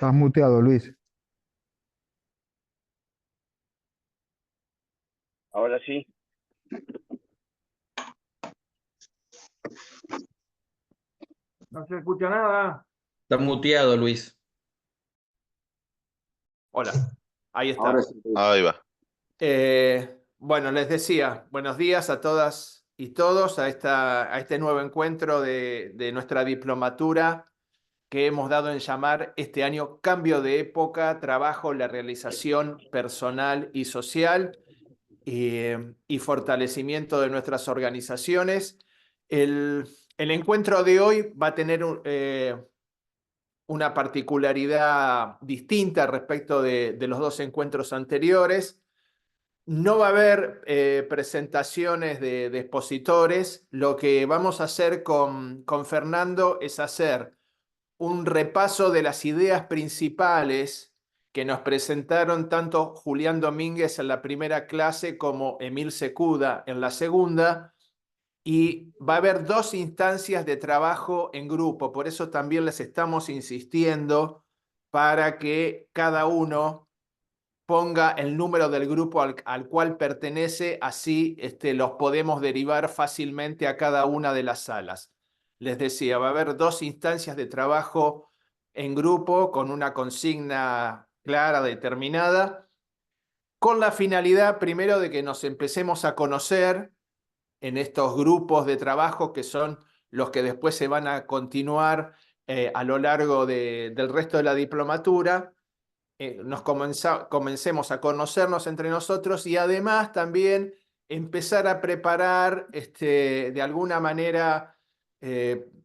Estás muteado, Luis. Ahora sí. No se escucha nada. Está muteado, Luis. Hola, ahí está. Ahora sí. Ahí va. Bueno, les decía, buenos días a todas y todos a este nuevo encuentro de nuestra diplomatura que hemos dado en llamar este año Cambio de Época, Trabajo, la Realización Personal y Social y Fortalecimiento de nuestras organizaciones. El encuentro de hoy va a tener una particularidad distinta respecto de los dos encuentros anteriores. No va a haber presentaciones de expositores. Lo que vamos a hacer con Fernando es hacer un repaso de las ideas principales que nos presentaron tanto Julián Domínguez en la primera clase como Emil Secuda en la segunda. Y va a haber dos instancias de trabajo en grupo, por eso también les estamos insistiendo para que cada uno ponga el número del grupo al cual pertenece, así los podemos derivar fácilmente a cada una de las salas. Les decía, va a haber dos instancias de trabajo en grupo con una consigna clara, determinada, con la finalidad primero de que nos empecemos a conocer en estos grupos de trabajo que son los que después se van a continuar a lo largo del resto de la diplomatura. Comencemos a conocernos entre nosotros y además también empezar a preparar de alguna manera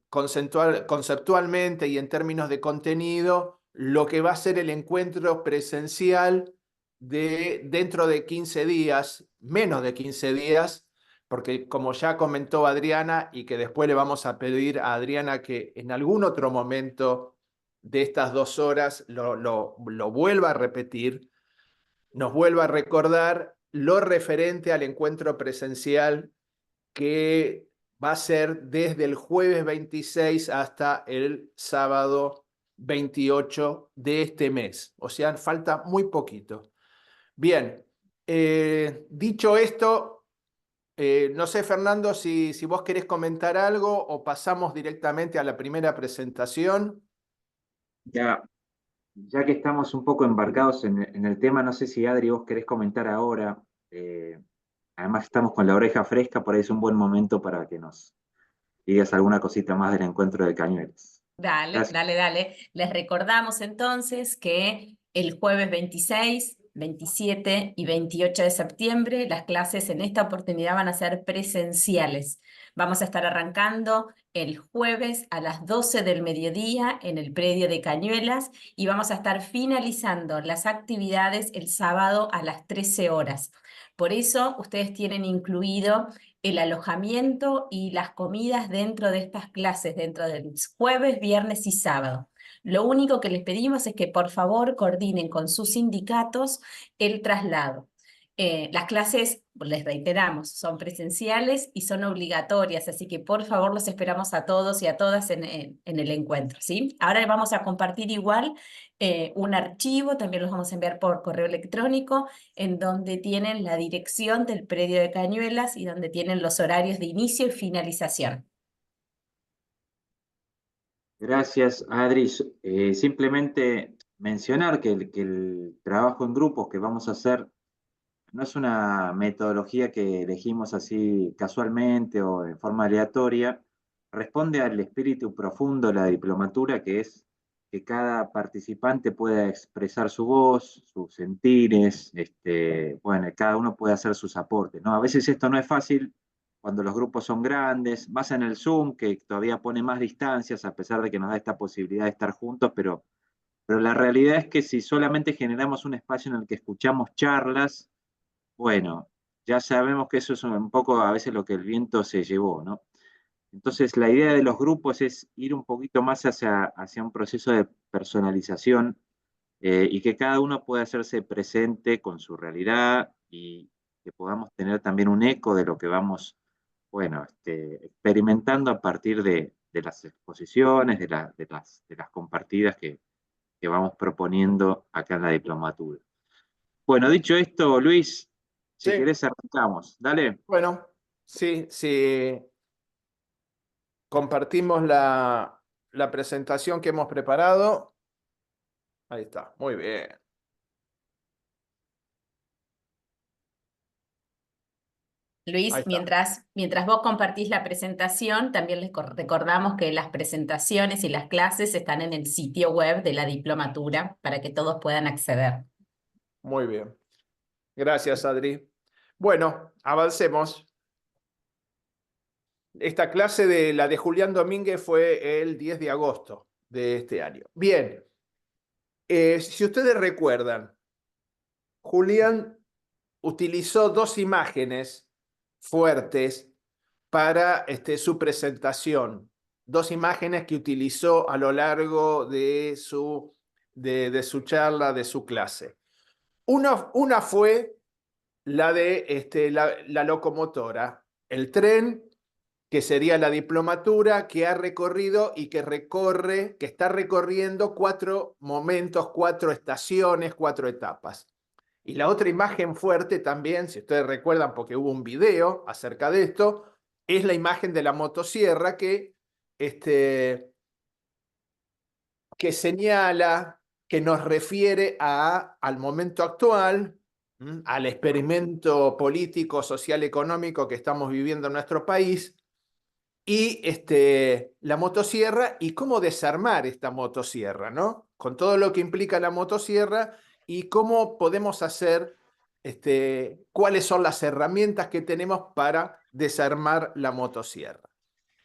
conceptualmente y en términos de contenido lo que va a ser el encuentro presencial dentro de 15 días, menos de 15 días, porque como ya comentó Adriana y que después le vamos a pedir a Adriana que en algún otro momento de estas 2 horas lo vuelva a repetir, nos vuelva a recordar lo referente al encuentro presencial que va a ser desde el jueves 26 hasta el sábado 28 de este mes. O sea, falta muy poquito. Bien, dicho esto, no sé, Fernando, si vos querés comentar algo o pasamos directamente a la primera presentación. Ya que estamos un poco embarcados en el tema, no sé si Adri, vos querés comentar ahora. Además, estamos con la oreja fresca, por ahí es un buen momento para que nos digas alguna cosita más del encuentro de Cañuelas. Dale, Gracias. dale, dale. Les recordamos entonces que el jueves 26, 27 y 28 de septiembre las clases en esta oportunidad van a ser presenciales. Vamos a estar arrancando el jueves a las 12 del mediodía en el predio de Cañuelas y vamos a estar finalizando las actividades el sábado a las 13 horas. Por eso ustedes tienen incluido el alojamiento y las comidas dentro de estas clases, dentro del jueves, viernes y sábado. Lo único que les pedimos es que por favor coordinen con sus sindicatos el traslado. Las clases, les reiteramos, son presenciales y son obligatorias, así que por favor los esperamos a todos y a todas en el encuentro, ¿sí? Ahora les vamos a compartir igual un archivo, también los vamos a enviar por correo electrónico, en donde tienen la dirección del predio de Cañuelas y donde tienen los horarios de inicio y finalización. Gracias, Adri. Simplemente mencionar que el trabajo en grupos que vamos a hacer no es una metodología que elegimos así casualmente o de forma aleatoria, responde al espíritu profundo de la diplomatura, que es que cada participante pueda expresar su voz, sus sentires, bueno, cada uno puede hacer sus aportes, ¿no? A veces esto no es fácil cuando los grupos son grandes, más en el Zoom, que todavía pone más distancias, a pesar de que nos da esta posibilidad de estar juntos, pero la realidad es que si solamente generamos un espacio en el que escuchamos charlas, bueno, ya sabemos que eso es un poco a veces lo que el viento se llevó, ¿no? Entonces, la idea de los grupos es ir un poquito más hacia un proceso de personalización y que cada uno pueda hacerse presente con su realidad y que podamos tener también un eco de lo que vamos, bueno, experimentando a partir de las exposiciones, de las compartidas que que vamos proponiendo acá en la diplomatura. Bueno, dicho esto, Luis, si Sí, querés arrancamos. Dale. bueno, sí, sí. Compartimos la presentación que hemos preparado. Ahí está, muy bien. Ahí Luis, está. mientras vos compartís la presentación, también les recordamos que las presentaciones y las clases están en el sitio web de la diplomatura para que todos puedan acceder. Muy bien. Gracias, Adri. Bueno, avancemos. Esta clase de la de Julián Domínguez fue el 10 de agosto de este año. Bien, si ustedes recuerdan, Julián utilizó dos imágenes fuertes para su presentación. Dos imágenes que utilizó a lo largo de su charla, de su clase. Una fue la de la locomotora, el tren, que sería la diplomatura, que ha recorrido y que recorre, que está recorriendo 4 momentos, 4 estaciones, 4 etapas. Y la otra imagen fuerte también, si ustedes recuerdan, porque hubo un video acerca de esto, es la imagen de la motosierra que señala, que nos refiere al momento actual, al experimento político, social, económico que estamos viviendo en nuestro país, y la motosierra y cómo desarmar esta motosierra, ¿no? Con todo lo que implica la motosierra y cómo podemos hacer, cuáles son las herramientas que tenemos para desarmar la motosierra.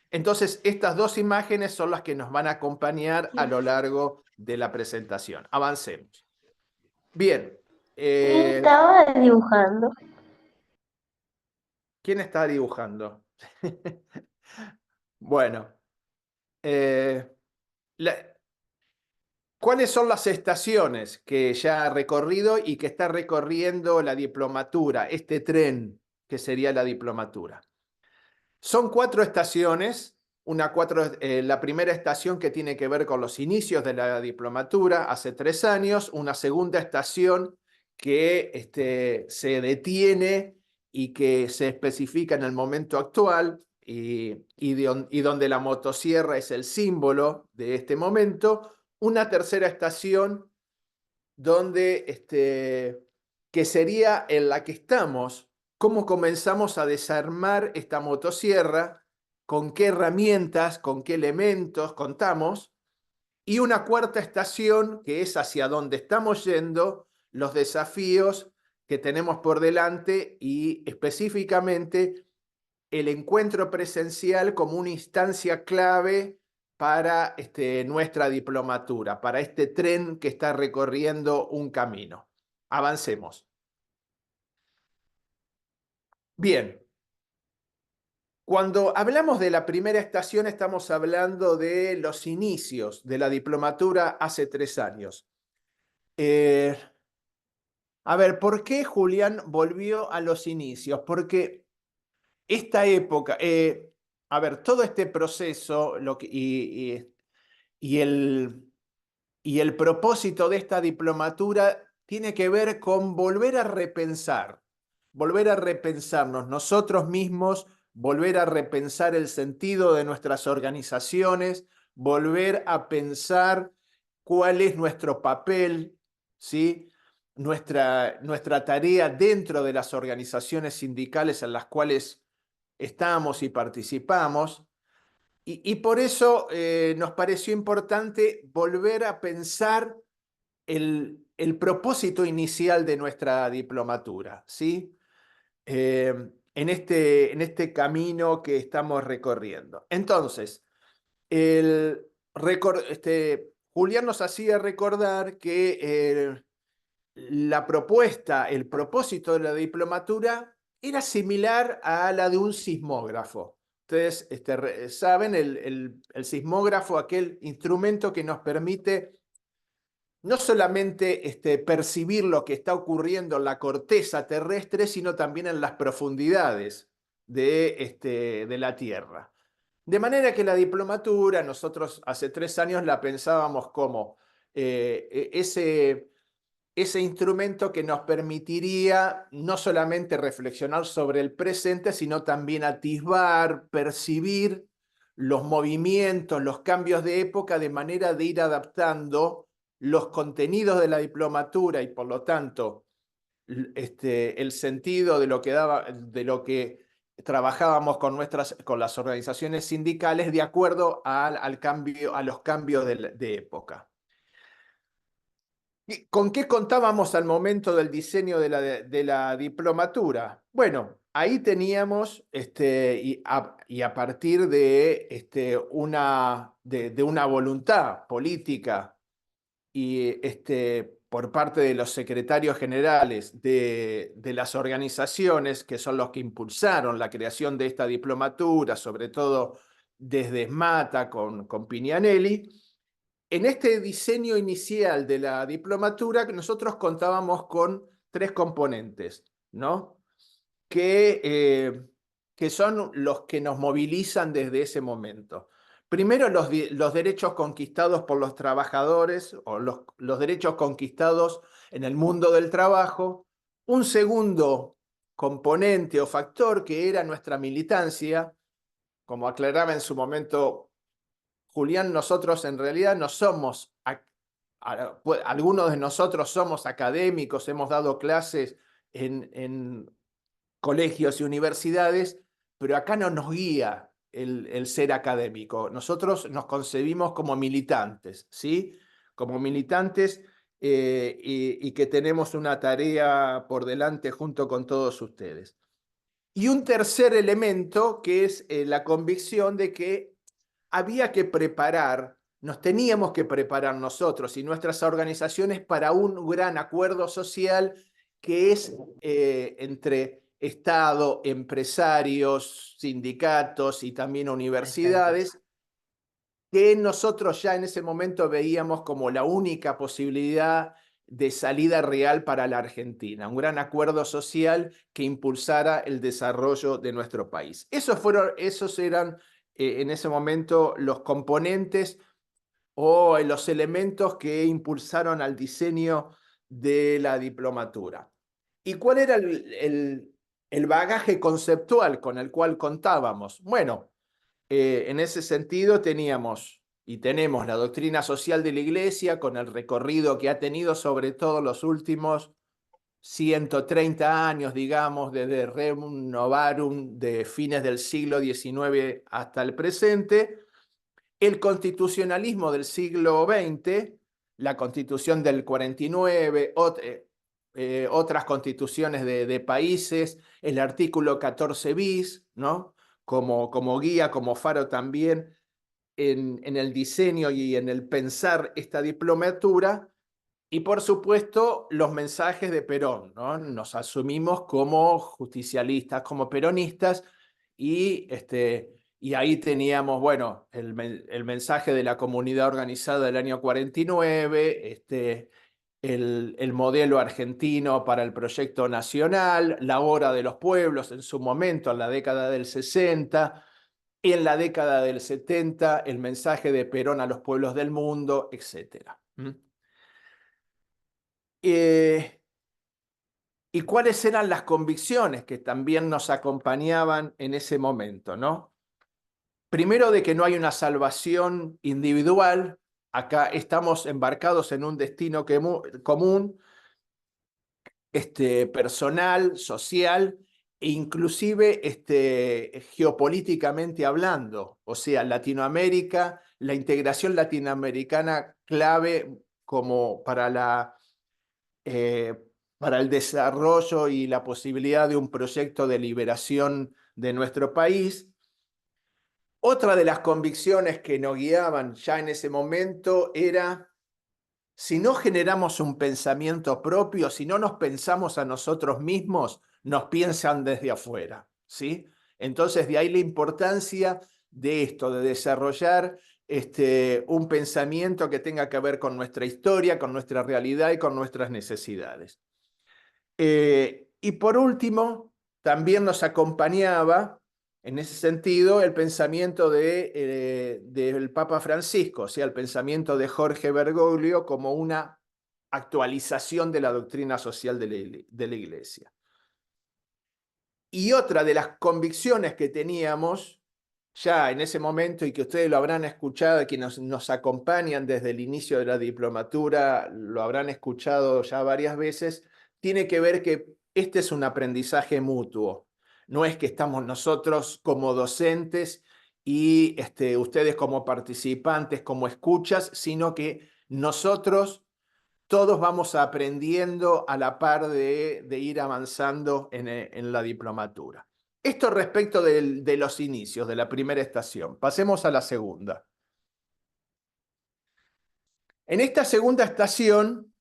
Entonces, estas dos imágenes son las que nos van a acompañar a lo largo de la presentación. Avancemos. Bien. Estaba dibujando. ¿Quién está dibujando? Bueno. ¿Cuáles son las estaciones que ya ha recorrido y que está recorriendo la diplomatura, este tren que sería la diplomatura? Son 4 estaciones. La primera estación que tiene que ver con los inicios de la diplomatura, hace 3 años. Una segunda estación que se detiene y que se especifica en el momento actual y donde la motosierra es el símbolo de este momento. Una tercera estación donde, que sería en la que estamos, cómo comenzamos a desarmar esta motosierra, con qué herramientas, con qué elementos contamos, y una cuarta estación que es hacia dónde estamos yendo, los desafíos que tenemos por delante y específicamente el encuentro presencial como una instancia clave para nuestra diplomatura, para este tren que está recorriendo un camino. Avancemos. Bien. Cuando hablamos de la primera estación, estamos hablando de los inicios de la diplomatura hace 3 años. A ver, ¿por qué Julián volvió a los inicios? Porque esta época, a ver, todo este proceso y el propósito de esta diplomatura tiene que ver con volver a repensarnos nosotros mismos, volver a repensar el sentido de nuestras organizaciones, volver a pensar cuál es nuestro papel, ¿sí? Nuestra tarea dentro de las organizaciones sindicales en las cuales estamos y participamos. Y por eso nos pareció importante volver a pensar el propósito inicial de nuestra diplomatura, ¿sí? En este camino que estamos recorriendo. Entonces, Julián nos hacía recordar que la propuesta, el propósito de la diplomatura era similar a la de un sismógrafo. Ustedes saben, el sismógrafo, aquel instrumento que nos permite no solamente percibir lo que está ocurriendo en la corteza terrestre, sino también en las profundidades de la Tierra. De manera que la diplomatura, nosotros hace 3 años la pensábamos como ese instrumento que nos permitiría no solamente reflexionar sobre el presente, sino también atisbar, percibir los movimientos, los cambios de época, de manera de ir adaptando los contenidos de la diplomatura y, por lo tanto, el sentido de lo que trabajábamos con las organizaciones sindicales de acuerdo a los cambios de época. ¿Con qué contábamos al momento del diseño de la diplomatura? Bueno, ahí teníamos, y a partir de una voluntad política y por parte de los secretarios generales de las organizaciones, que son los que impulsaron la creación de esta diplomatura, sobre todo desde SMATA con Pignanelli. En este diseño inicial de la diplomatura, nosotros contábamos con 3 componentes, ¿no? que son los que nos movilizan desde ese momento. Primero, los derechos conquistados por los trabajadores, o los derechos conquistados en el mundo del trabajo. Un segundo componente o factor, que era nuestra militancia. Como aclaraba en su momento Julián, nosotros en realidad no somos, algunos de nosotros somos académicos, hemos dado clases en colegios y universidades, pero acá no nos guía el ser académico. Nosotros nos concebimos como militantes, ¿sí? Como militantes y que tenemos una tarea por delante junto con todos ustedes. Y un tercer elemento, que es la convicción de que había que nos teníamos que preparar nosotros y nuestras organizaciones para un gran acuerdo social que es entre Estado, empresarios, sindicatos y también universidades, que nosotros ya en ese momento veíamos como la única posibilidad de salida real para la Argentina, un gran acuerdo social que impulsara el desarrollo de nuestro país. Esos eran en ese momento los componentes o los elementos que impulsaron al diseño de la diplomatura. ¿Y cuál era el bagaje conceptual con el cual contábamos? Bueno, en ese sentido teníamos y tenemos la doctrina social de la Iglesia, con el recorrido que ha tenido sobre todo los últimos 130 años, digamos, desde Rerum Novarum de fines del siglo XIX hasta el presente, el constitucionalismo del siglo XX, la Constitución del 49, otras constituciones de países, el artículo 14 bis, ¿no? Como guía, como faro también en el diseño y en el pensar esta diplomatura. Y por supuesto, los mensajes de Perón, ¿no? Nos asumimos como justicialistas, como peronistas, y ahí teníamos, bueno, el mensaje de la comunidad organizada del año 49, el modelo argentino para el proyecto nacional, la hora de los pueblos en su momento, en la década del 60, en la década del 70, el mensaje de Perón a los pueblos del mundo, etc. ¿Y cuáles eran las convicciones que también nos acompañaban en ese momento, ¿no? Primero, de que no hay una salvación individual. Acá estamos embarcados en un destino común, personal, social e inclusive geopolíticamente hablando. O sea, Latinoamérica, la integración latinoamericana clave como para el desarrollo y la posibilidad de un proyecto de liberación de nuestro país. Otra de las convicciones que nos guiaban ya en ese momento era: si no generamos un pensamiento propio, si no nos pensamos a nosotros mismos, nos piensan desde afuera, ¿sí? Entonces, de ahí la importancia de esto, de desarrollar un pensamiento que tenga que ver con nuestra historia, con nuestra realidad y con nuestras necesidades. Y por último, también nos acompañaba en ese sentido, el pensamiento del Papa Francisco, o sea, el pensamiento de Jorge Bergoglio como una actualización de la doctrina social de la Iglesia. Y otra de las convicciones que teníamos ya en ese momento, y que ustedes lo habrán escuchado, que nos acompañan desde el inicio de la diplomatura, lo habrán escuchado ya varias veces, tiene que ver que este es un aprendizaje mutuo. No es que estamos nosotros como docentes y ustedes como participantes, como escuchas, sino que nosotros todos vamos aprendiendo a la par de ir avanzando en la diplomatura. Esto respecto de los inicios, de la primera estación. Pasemos a la segunda. En esta segunda estación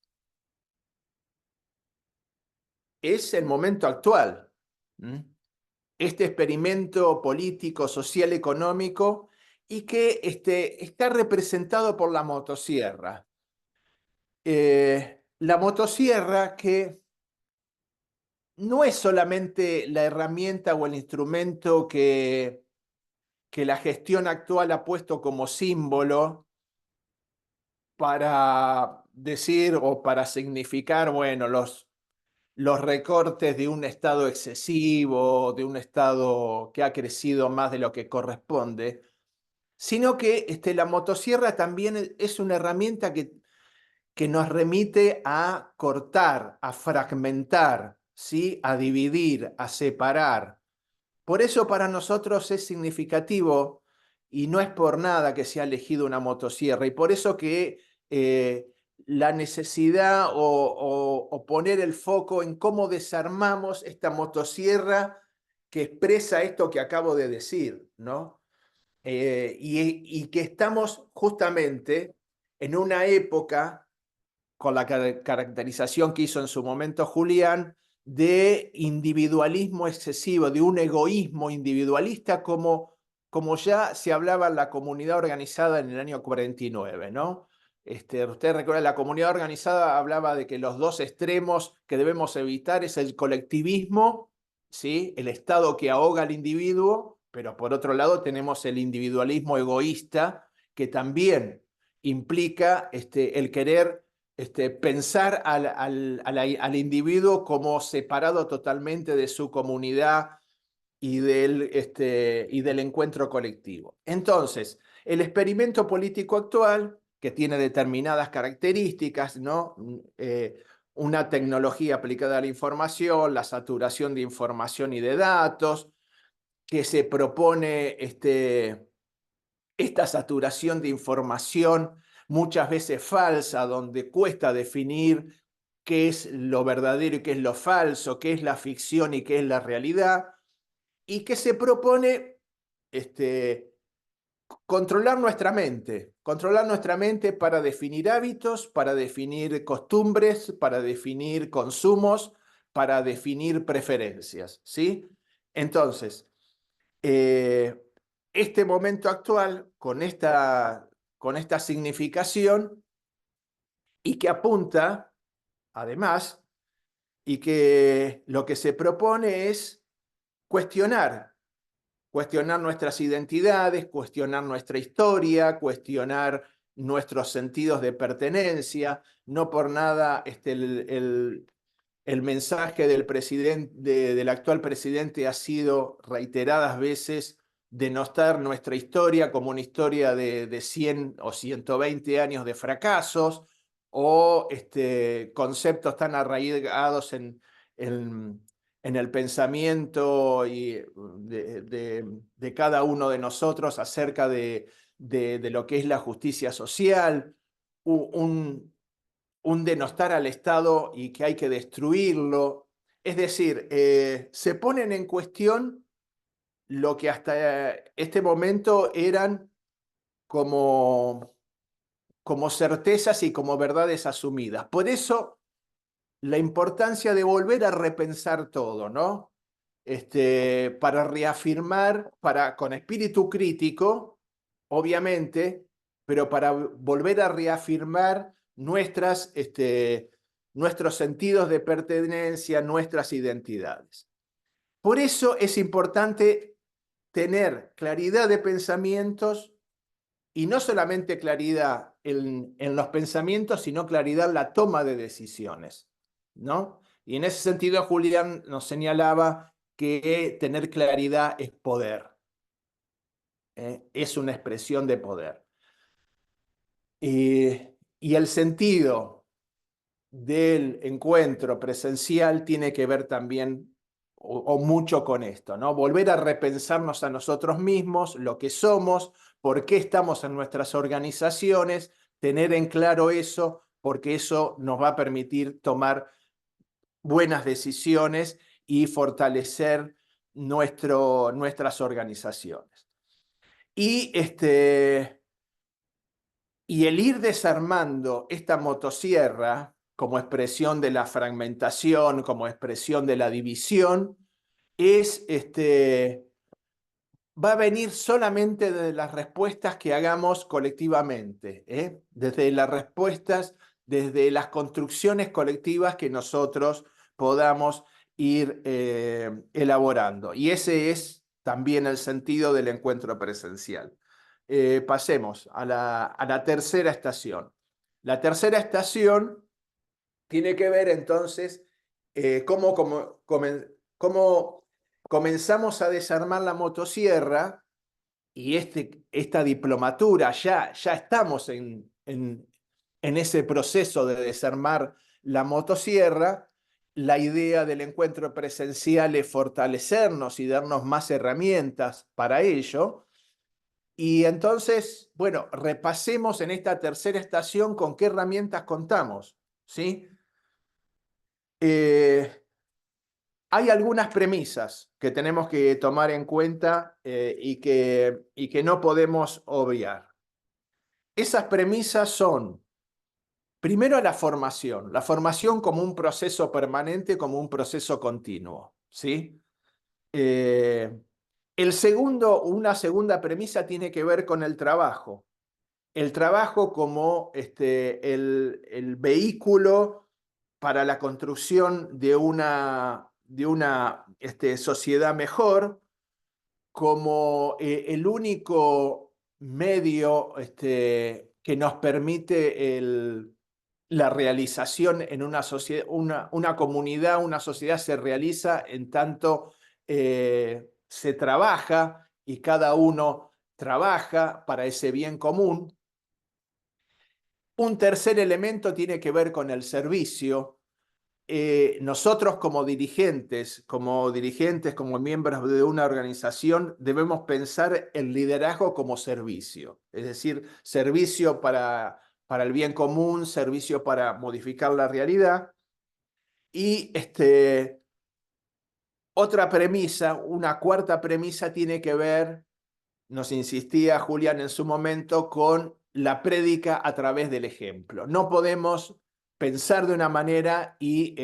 es el momento actual. Este experimento político, social, económico, y que está representado por la motosierra. La motosierra que no es solamente la herramienta o el instrumento que la gestión actual ha puesto como símbolo para decir o para significar, bueno, los recortes de un Estado excesivo, de un Estado que ha crecido más de lo que corresponde, sino que la motosierra también es una herramienta que nos remite a cortar, a fragmentar, ¿sí? A dividir, a separar. Por eso para nosotros es significativo y no es por nada que se ha elegido una motosierra, y por eso que la necesidad o poner el foco en cómo desarmamos esta motosierra que expresa esto que acabo de decir, ¿no? Y que estamos justamente en una época, con la caracterización que hizo en su momento Julián, de individualismo excesivo, de un egoísmo individualista, como ya se hablaba en la comunidad organizada en el año 49, ¿no? Usted recuerda, la comunidad organizada hablaba de que los dos extremos que debemos evitar es el colectivismo, ¿sí? El Estado que ahoga al individuo, pero por otro lado tenemos el individualismo egoísta, que también implica el querer pensar al individuo como separado totalmente de su comunidad y del encuentro colectivo. Entonces, el experimento político actual, que tiene determinadas características, ¿no? Una tecnología aplicada a la información, la saturación de información y de datos, que se propone esta saturación de información muchas veces falsa, donde cuesta definir qué es lo verdadero y qué es lo falso, qué es la ficción y qué es la realidad, y que se propone controlar nuestra mente para definir hábitos, para definir costumbres, para definir consumos, para definir preferencias, ¿sí? Entonces, este momento actual, con esta significación, y que apunta, además, y que lo que se propone es cuestionar nuestras identidades, cuestionar nuestra historia, cuestionar nuestros sentidos de pertenencia. No por nada el mensaje del actual presidente ha sido reiteradas veces denostar nuestra historia como una historia de 100 o 120 años de fracasos, o conceptos tan arraigados en el pensamiento de cada uno de nosotros acerca de lo que es la justicia social, un denostar al Estado y que hay que destruirlo. Es decir, se ponen en cuestión lo que hasta este momento eran como certezas y como verdades asumidas. Por eso la importancia de volver a repensar todo, ¿no? Para reafirmar, con espíritu crítico, obviamente, pero para volver a reafirmar nuestros sentidos de pertenencia, nuestras identidades. Por eso es importante tener claridad de pensamientos y no solamente claridad en los pensamientos, sino claridad en la toma de decisiones, ¿no? Y en ese sentido, Julián nos señalaba que tener claridad es poder, es una expresión de poder. Y el sentido del encuentro presencial tiene que ver también o mucho con esto, ¿no? Volver a repensarnos a nosotros mismos, lo que somos, por qué estamos en nuestras organizaciones, tener en claro eso, porque eso nos va a permitir tomar buenas decisiones y fortalecer nuestras organizaciones. Y el ir desarmando esta motosierra como expresión de la fragmentación, como expresión de la división, va a venir solamente de las respuestas que hagamos colectivamente, desde las respuestas, desde las construcciones colectivas que nosotros podamos ir elaborando. Y ese es también el sentido del encuentro presencial. Pasemos a la tercera estación. La tercera estación tiene que ver entonces cómo comenzamos a desarmar la motosierra y esta diplomatura, ya estamos en ese proceso de desarmar la motosierra. La idea del encuentro presencial es fortalecernos y darnos más herramientas para ello. Y entonces, bueno, repasemos en esta tercera estación con qué herramientas contamos, ¿sí? Hay algunas premisas que tenemos que tomar en cuenta y que no podemos obviar. Esas premisas son, primero, la formación como un proceso permanente, como un proceso continuo, ¿sí? Una segunda premisa tiene que ver con el trabajo. El trabajo como el vehículo para la construcción de una sociedad mejor, como el único medio que nos permite la realización en una sociedad, una comunidad, una sociedad se realiza en tanto se trabaja y cada uno trabaja para ese bien común. Un tercer elemento tiene que ver con el servicio. Nosotros como dirigentes, como miembros de una organización, debemos pensar el liderazgo como servicio, es decir, servicio para el bien común, servicio para modificar la realidad. Y otra premisa, una cuarta premisa tiene que ver, nos insistía Julián en su momento, con la prédica a través del ejemplo. No podemos pensar de una manera y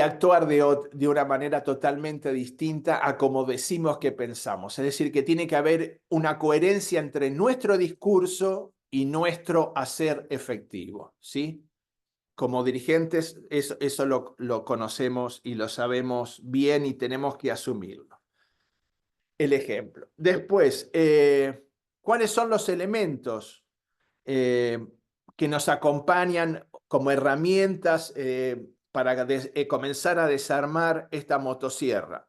actuar de una manera totalmente distinta a como decimos que pensamos. Es decir, que tiene que haber una coherencia entre nuestro discurso y nuestro hacer efectivo, ¿sí? Como dirigentes, eso lo conocemos y lo sabemos bien y tenemos que asumirlo. El ejemplo. Después, ¿cuáles son los elementos que nos acompañan como herramientas para comenzar a desarmar esta motosierra?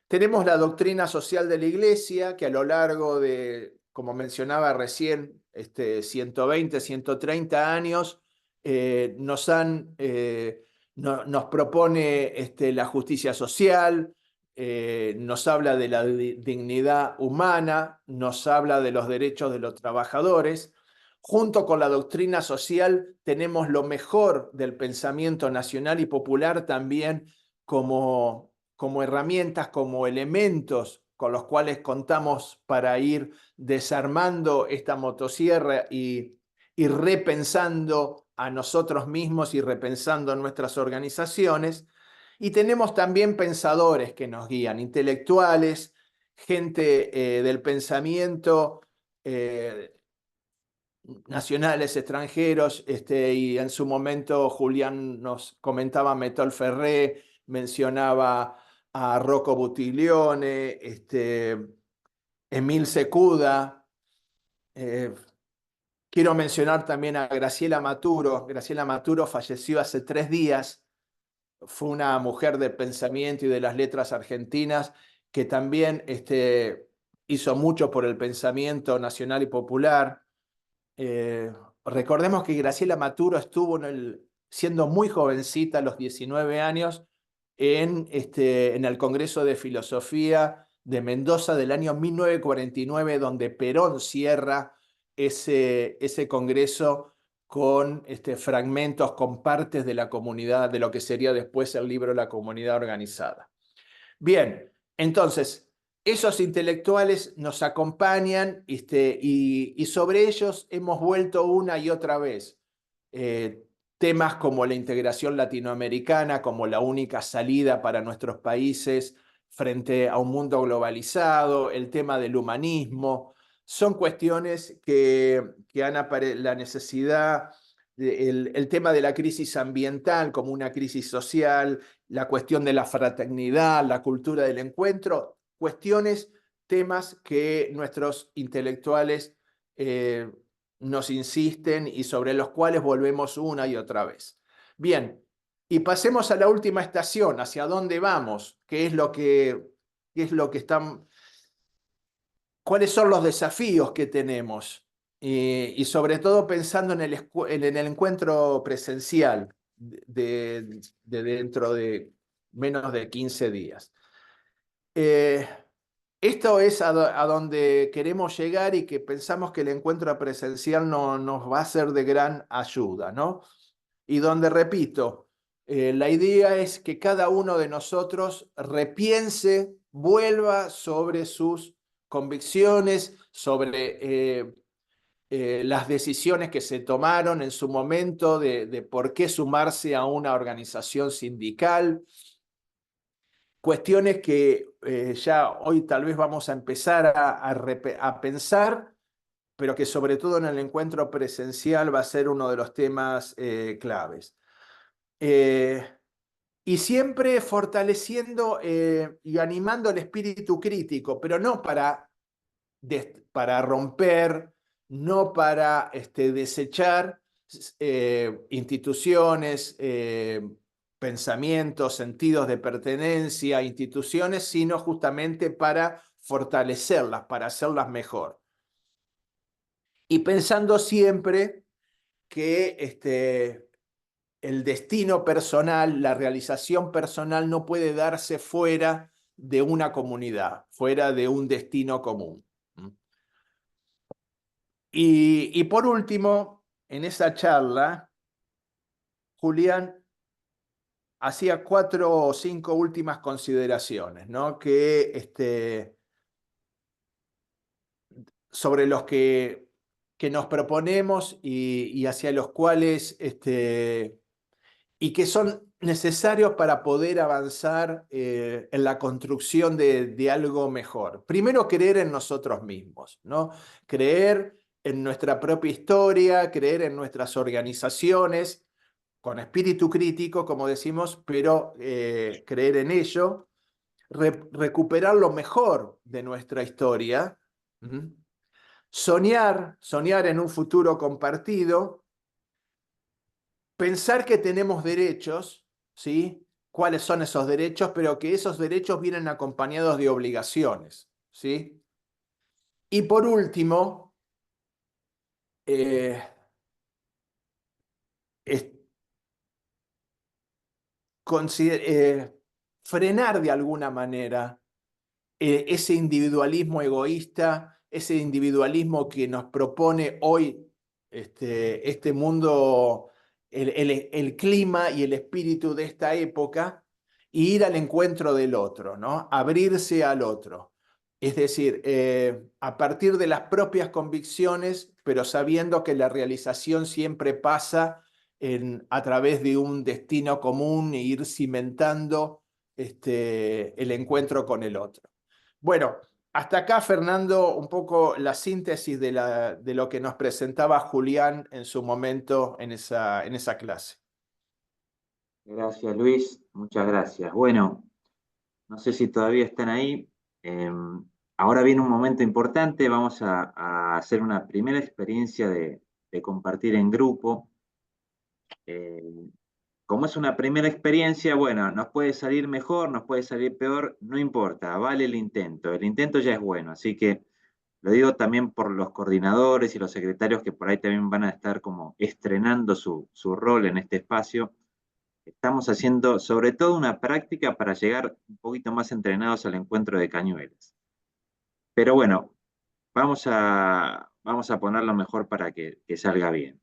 Tenemos la doctrina social de la Iglesia, que a lo largo de, como mencionaba recién, 120, 130 años, nos propone la justicia social, nos habla de la dignidad humana, nos habla de los derechos de los trabajadores. Junto con la doctrina social tenemos lo mejor del pensamiento nacional y popular también como herramientas, como elementos con los cuales contamos para ir desarmando esta motosierra y repensando a nosotros mismos y repensando nuestras organizaciones. Y tenemos también pensadores que nos guían, intelectuales, gente del pensamiento, nacionales, extranjeros, y en su momento Julián nos comentaba Metol Ferré, mencionaba a Rocco Buttiglione, Emil Secuda. Quiero mencionar también a Graciela Maturo. Graciela Maturo falleció hace 3 días. Fue una mujer del pensamiento y de las letras argentinas que también hizo mucho por el pensamiento nacional y popular. Recordemos que Graciela Maturo estuvo siendo muy jovencita, a los 19 años, en el Congreso de Filosofía de Mendoza del año 1949, donde Perón cierra ese congreso con fragmentos, con partes de la comunidad, de lo que sería después el libro La Comunidad Organizada. Bien, entonces, esos intelectuales nos acompañan y sobre ellos hemos vuelto una y otra vez. Temas como la integración latinoamericana, como la única salida para nuestros países frente a un mundo globalizado, el tema del humanismo, son cuestiones que han aparecido, la necesidad, el tema de la crisis ambiental como una crisis social, la cuestión de la fraternidad, la cultura del encuentro, cuestiones, temas que nuestros intelectuales nos insisten y sobre los cuales volvemos una y otra vez. Bien, y pasemos a la última estación, ¿hacia dónde vamos? ¿Qué es lo que están? ¿Cuáles son los desafíos que tenemos? Y sobre todo pensando en el encuentro presencial de dentro de menos de 15 días. Esto es a donde queremos llegar y que pensamos que el encuentro presencial nos va a ser de gran ayuda, ¿no? Y donde, repito, la idea es que cada uno de nosotros repiense, vuelva sobre sus convicciones, sobre las decisiones que se tomaron en su momento de por qué sumarse a una organización sindical, cuestiones que ya hoy tal vez vamos a empezar a pensar, pero que sobre todo en el encuentro presencial va a ser uno de los temas claves. Y siempre fortaleciendo y animando el espíritu crítico, pero no para romper, no para desechar instituciones, pensamientos, sentidos de pertenencia, instituciones, sino justamente para fortalecerlas, para hacerlas mejor. Y pensando siempre que el destino personal, la realización personal no puede darse fuera de una comunidad, fuera de un destino común. Y por último, en esa charla, Julián hacía 4 o 5 últimas consideraciones, ¿no? Sobre los que nos proponemos y hacia los cuales y que son necesarios para poder avanzar en la construcción de algo mejor. Primero, creer en nosotros mismos, ¿no? Creer en nuestra propia historia, creer en nuestras organizaciones, con espíritu crítico, como decimos, pero creer en ello, recuperar lo mejor de nuestra historia, soñar en un futuro compartido, pensar que tenemos derechos, ¿sí? ¿Cuáles son esos derechos? Pero que esos derechos vienen acompañados de obligaciones, ¿sí? Y por último, frenar de alguna manera ese individualismo egoísta, ese individualismo que nos propone hoy este mundo, el clima y el espíritu de esta época, e ir al encuentro del otro, ¿no? Abrirse al otro. Es decir, a partir de las propias convicciones, pero sabiendo que la realización siempre pasa a través de un destino común e ir cimentando el encuentro con el otro. Bueno, hasta acá, Fernando, un poco la síntesis de lo que nos presentaba Julián en su momento en esa clase. Gracias, Luis. Muchas gracias. Bueno, No sé si todavía están ahí. Ahora viene un momento importante. Vamos a hacer una primera experiencia de compartir en grupo. Como es una primera experiencia, bueno, nos puede salir mejor, nos puede salir peor, no importa, vale el intento. El intento ya es bueno, así que lo digo también por los coordinadores y los secretarios que por ahí también van a estar como estrenando su rol en este espacio. Estamos haciendo sobre todo una práctica para llegar un poquito más entrenados al encuentro de cañuelas. Pero bueno, vamos a ponerlo mejor para que salga bien.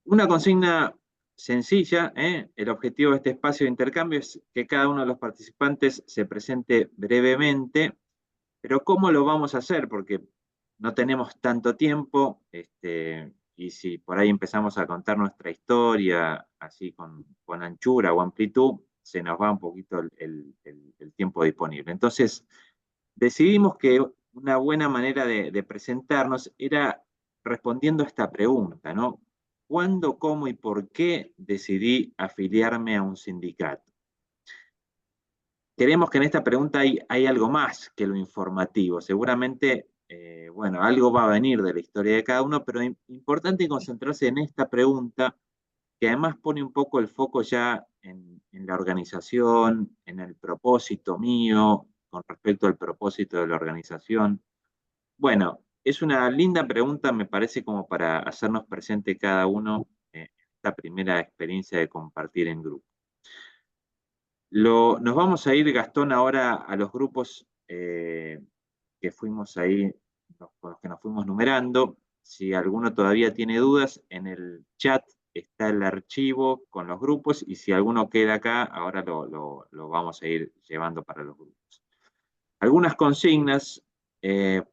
Una consigna sencilla, ¿eh? El objetivo de este espacio de intercambio es que cada uno de los participantes se presente brevemente, pero ¿cómo lo vamos a hacer? Porque no tenemos tanto tiempo, y si por ahí empezamos a contar nuestra historia así con anchura o amplitud, se nos va un poquito el tiempo disponible. Entonces, decidimos que una buena manera de presentarnos era respondiendo a esta pregunta, ¿no? ¿Cuándo, cómo y por qué decidí afiliarme a un sindicato? Creemos que en esta pregunta hay algo más que lo informativo. Seguramente, bueno, algo va a venir de la historia de cada uno, pero es importante concentrarse en esta pregunta, que además pone un poco el foco ya en la organización, en el propósito mío, con respecto al propósito de la organización. Bueno, es una linda pregunta, me parece, como para hacernos presente cada uno en esta primera experiencia de compartir en grupo. Nos vamos a ir, Gastón, ahora a los grupos que fuimos ahí, con los que nos fuimos numerando. Si alguno todavía tiene dudas, en el chat está el archivo con los grupos y si alguno queda acá, ahora lo vamos a ir llevando para los grupos. Algunas consignas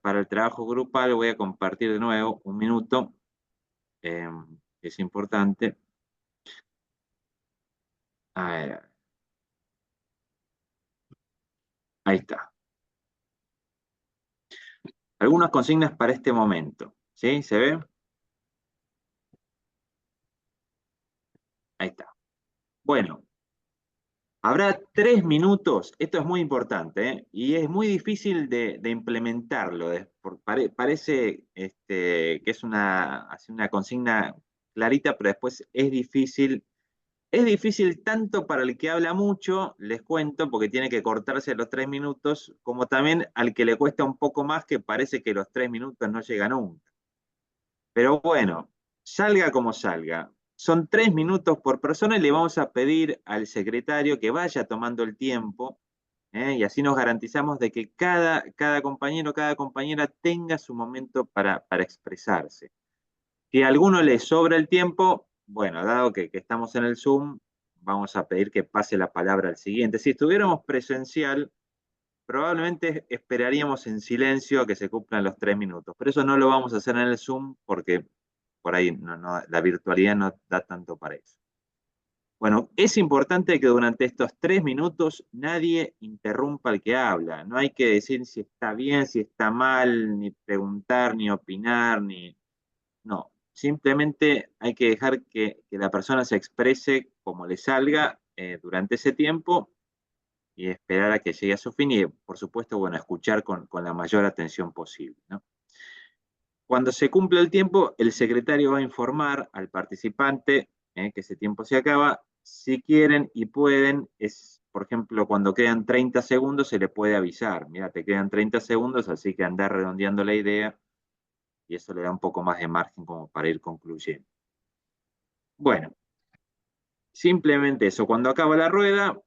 para el trabajo grupal, voy a compartir de nuevo un minuto, es importante. A ver, ahí está. Algunas consignas para este momento, ¿sí? ¿Se ve? Ahí está. Bueno, habrá 3 minutos, esto es muy importante, ¿eh? Y es muy difícil de implementarlo. Parece que es así una consigna clarita, pero después es difícil. Es difícil tanto para el que habla mucho, les cuento, porque tiene que cortarse los 3 minutos, como también al que le cuesta un poco más, que parece que los 3 minutos no llegan nunca. Pero bueno, salga como salga. Son 3 minutos por persona y le vamos a pedir al secretario que vaya tomando el tiempo, y así nos garantizamos de que cada compañero, cada compañera tenga su momento para expresarse. Si a alguno le sobra el tiempo, bueno, dado que estamos en el Zoom, vamos a pedir que pase la palabra al siguiente. Si estuviéramos presencial, probablemente esperaríamos en silencio a que se cumplan los 3 minutos, pero eso no lo vamos a hacer en el Zoom porque por ahí la virtualidad no da tanto para eso. Bueno, es importante que durante estos 3 minutos nadie interrumpa al que habla. No hay que decir si está bien, si está mal, ni preguntar, ni opinar, ni... No, simplemente hay que dejar que la persona se exprese como le salga durante ese tiempo y esperar a que llegue a su fin y, por supuesto, bueno, escuchar con la mayor atención posible, ¿no? Cuando se cumple el tiempo, el secretario va a informar al participante que ese tiempo se acaba. Si quieren y pueden, por ejemplo, cuando quedan 30 segundos, se le puede avisar. Mira, te quedan 30 segundos, así que andar redondeando la idea y eso le da un poco más de margen como para ir concluyendo. Bueno, simplemente eso. Cuando acaba la rueda,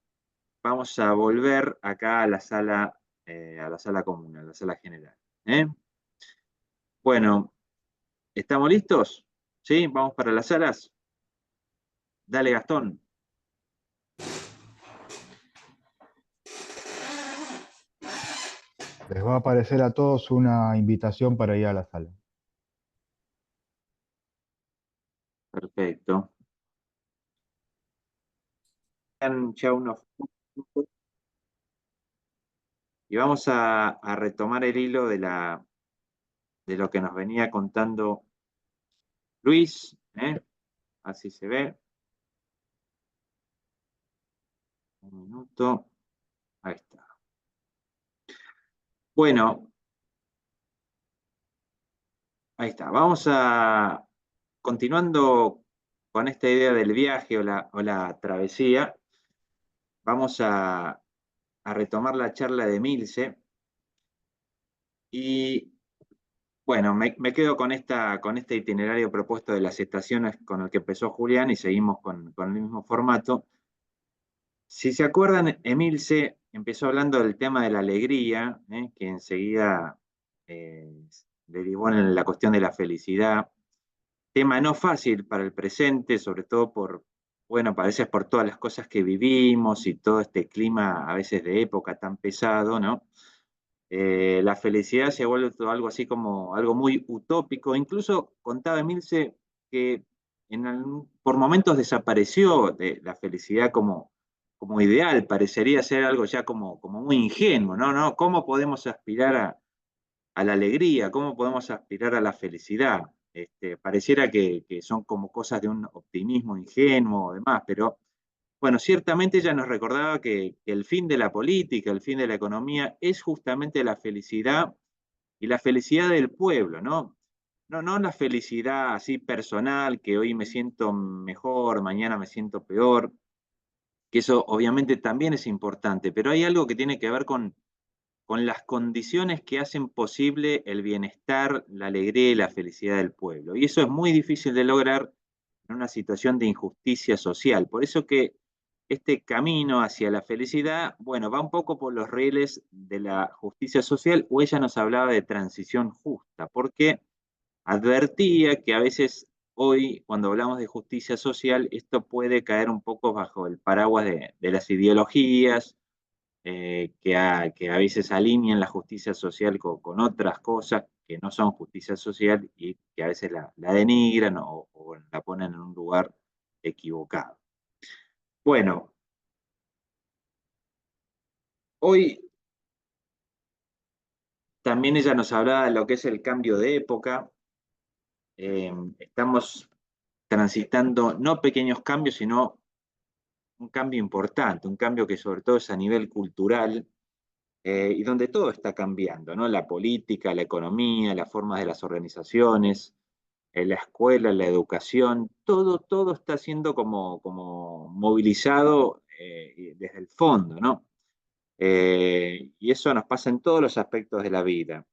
vamos a volver acá a la sala común, a la sala general. Bueno, ¿estamos listos? ¿Sí? ¿Vamos para las salas? Dale, Gastón. Les va a aparecer a todos una invitación para ir a la sala. Perfecto. Ya unos minutos y vamos a retomar el hilo de lo que nos venía contando Luis. Así se ve. Un minuto. Ahí está. Bueno, ahí está. Vamos a, continuando con esta idea del viaje o la travesía, vamos a retomar la charla de Milce. Y bueno, me quedo con este itinerario propuesto de las estaciones con el que empezó Julián y seguimos con el mismo formato. Si se acuerdan, Emilce empezó hablando del tema de la alegría, que enseguida derivó en la cuestión de la felicidad. Tema no fácil para el presente, sobre todo bueno, a veces por todas las cosas que vivimos y todo este clima a veces de época tan pesado, ¿no? La felicidad se ha vuelto algo así como algo muy utópico. Incluso contaba Emilce que por momentos desapareció de la felicidad como ideal, parecería ser algo ya como muy ingenuo, ¿no? ¿No? ¿Cómo podemos aspirar a la alegría? ¿Cómo podemos aspirar a la felicidad? Pareciera que son como cosas de un optimismo ingenuo o demás, pero bueno, ciertamente ella nos recordaba que el fin de la política, el fin de la economía, es justamente la felicidad y la felicidad del pueblo, ¿no? No la felicidad así personal, que hoy me siento mejor, mañana me siento peor, que eso obviamente también es importante, pero hay algo que tiene que ver con las condiciones que hacen posible el bienestar, la alegría y la felicidad del pueblo. Y eso es muy difícil de lograr en una situación de injusticia social. Por eso que este camino hacia la felicidad, bueno, va un poco por los rieles de la justicia social, o ella nos hablaba de transición justa, porque advertía que a veces hoy, cuando hablamos de justicia social, esto puede caer un poco bajo el paraguas de las ideologías, que a veces alinean la justicia social con otras cosas que no son justicia social y que a veces la denigran o la ponen en un lugar equivocado. Bueno, hoy también ella nos hablaba de lo que es el cambio de época. Estamos transitando no pequeños cambios, sino un cambio importante, un cambio que sobre todo es a nivel cultural, y donde todo está cambiando, ¿no? La política, la economía, las formas de las organizaciones, la escuela, la educación, todo está siendo como movilizado desde el fondo, ¿no? Y eso nos pasa en todos los aspectos de la vida.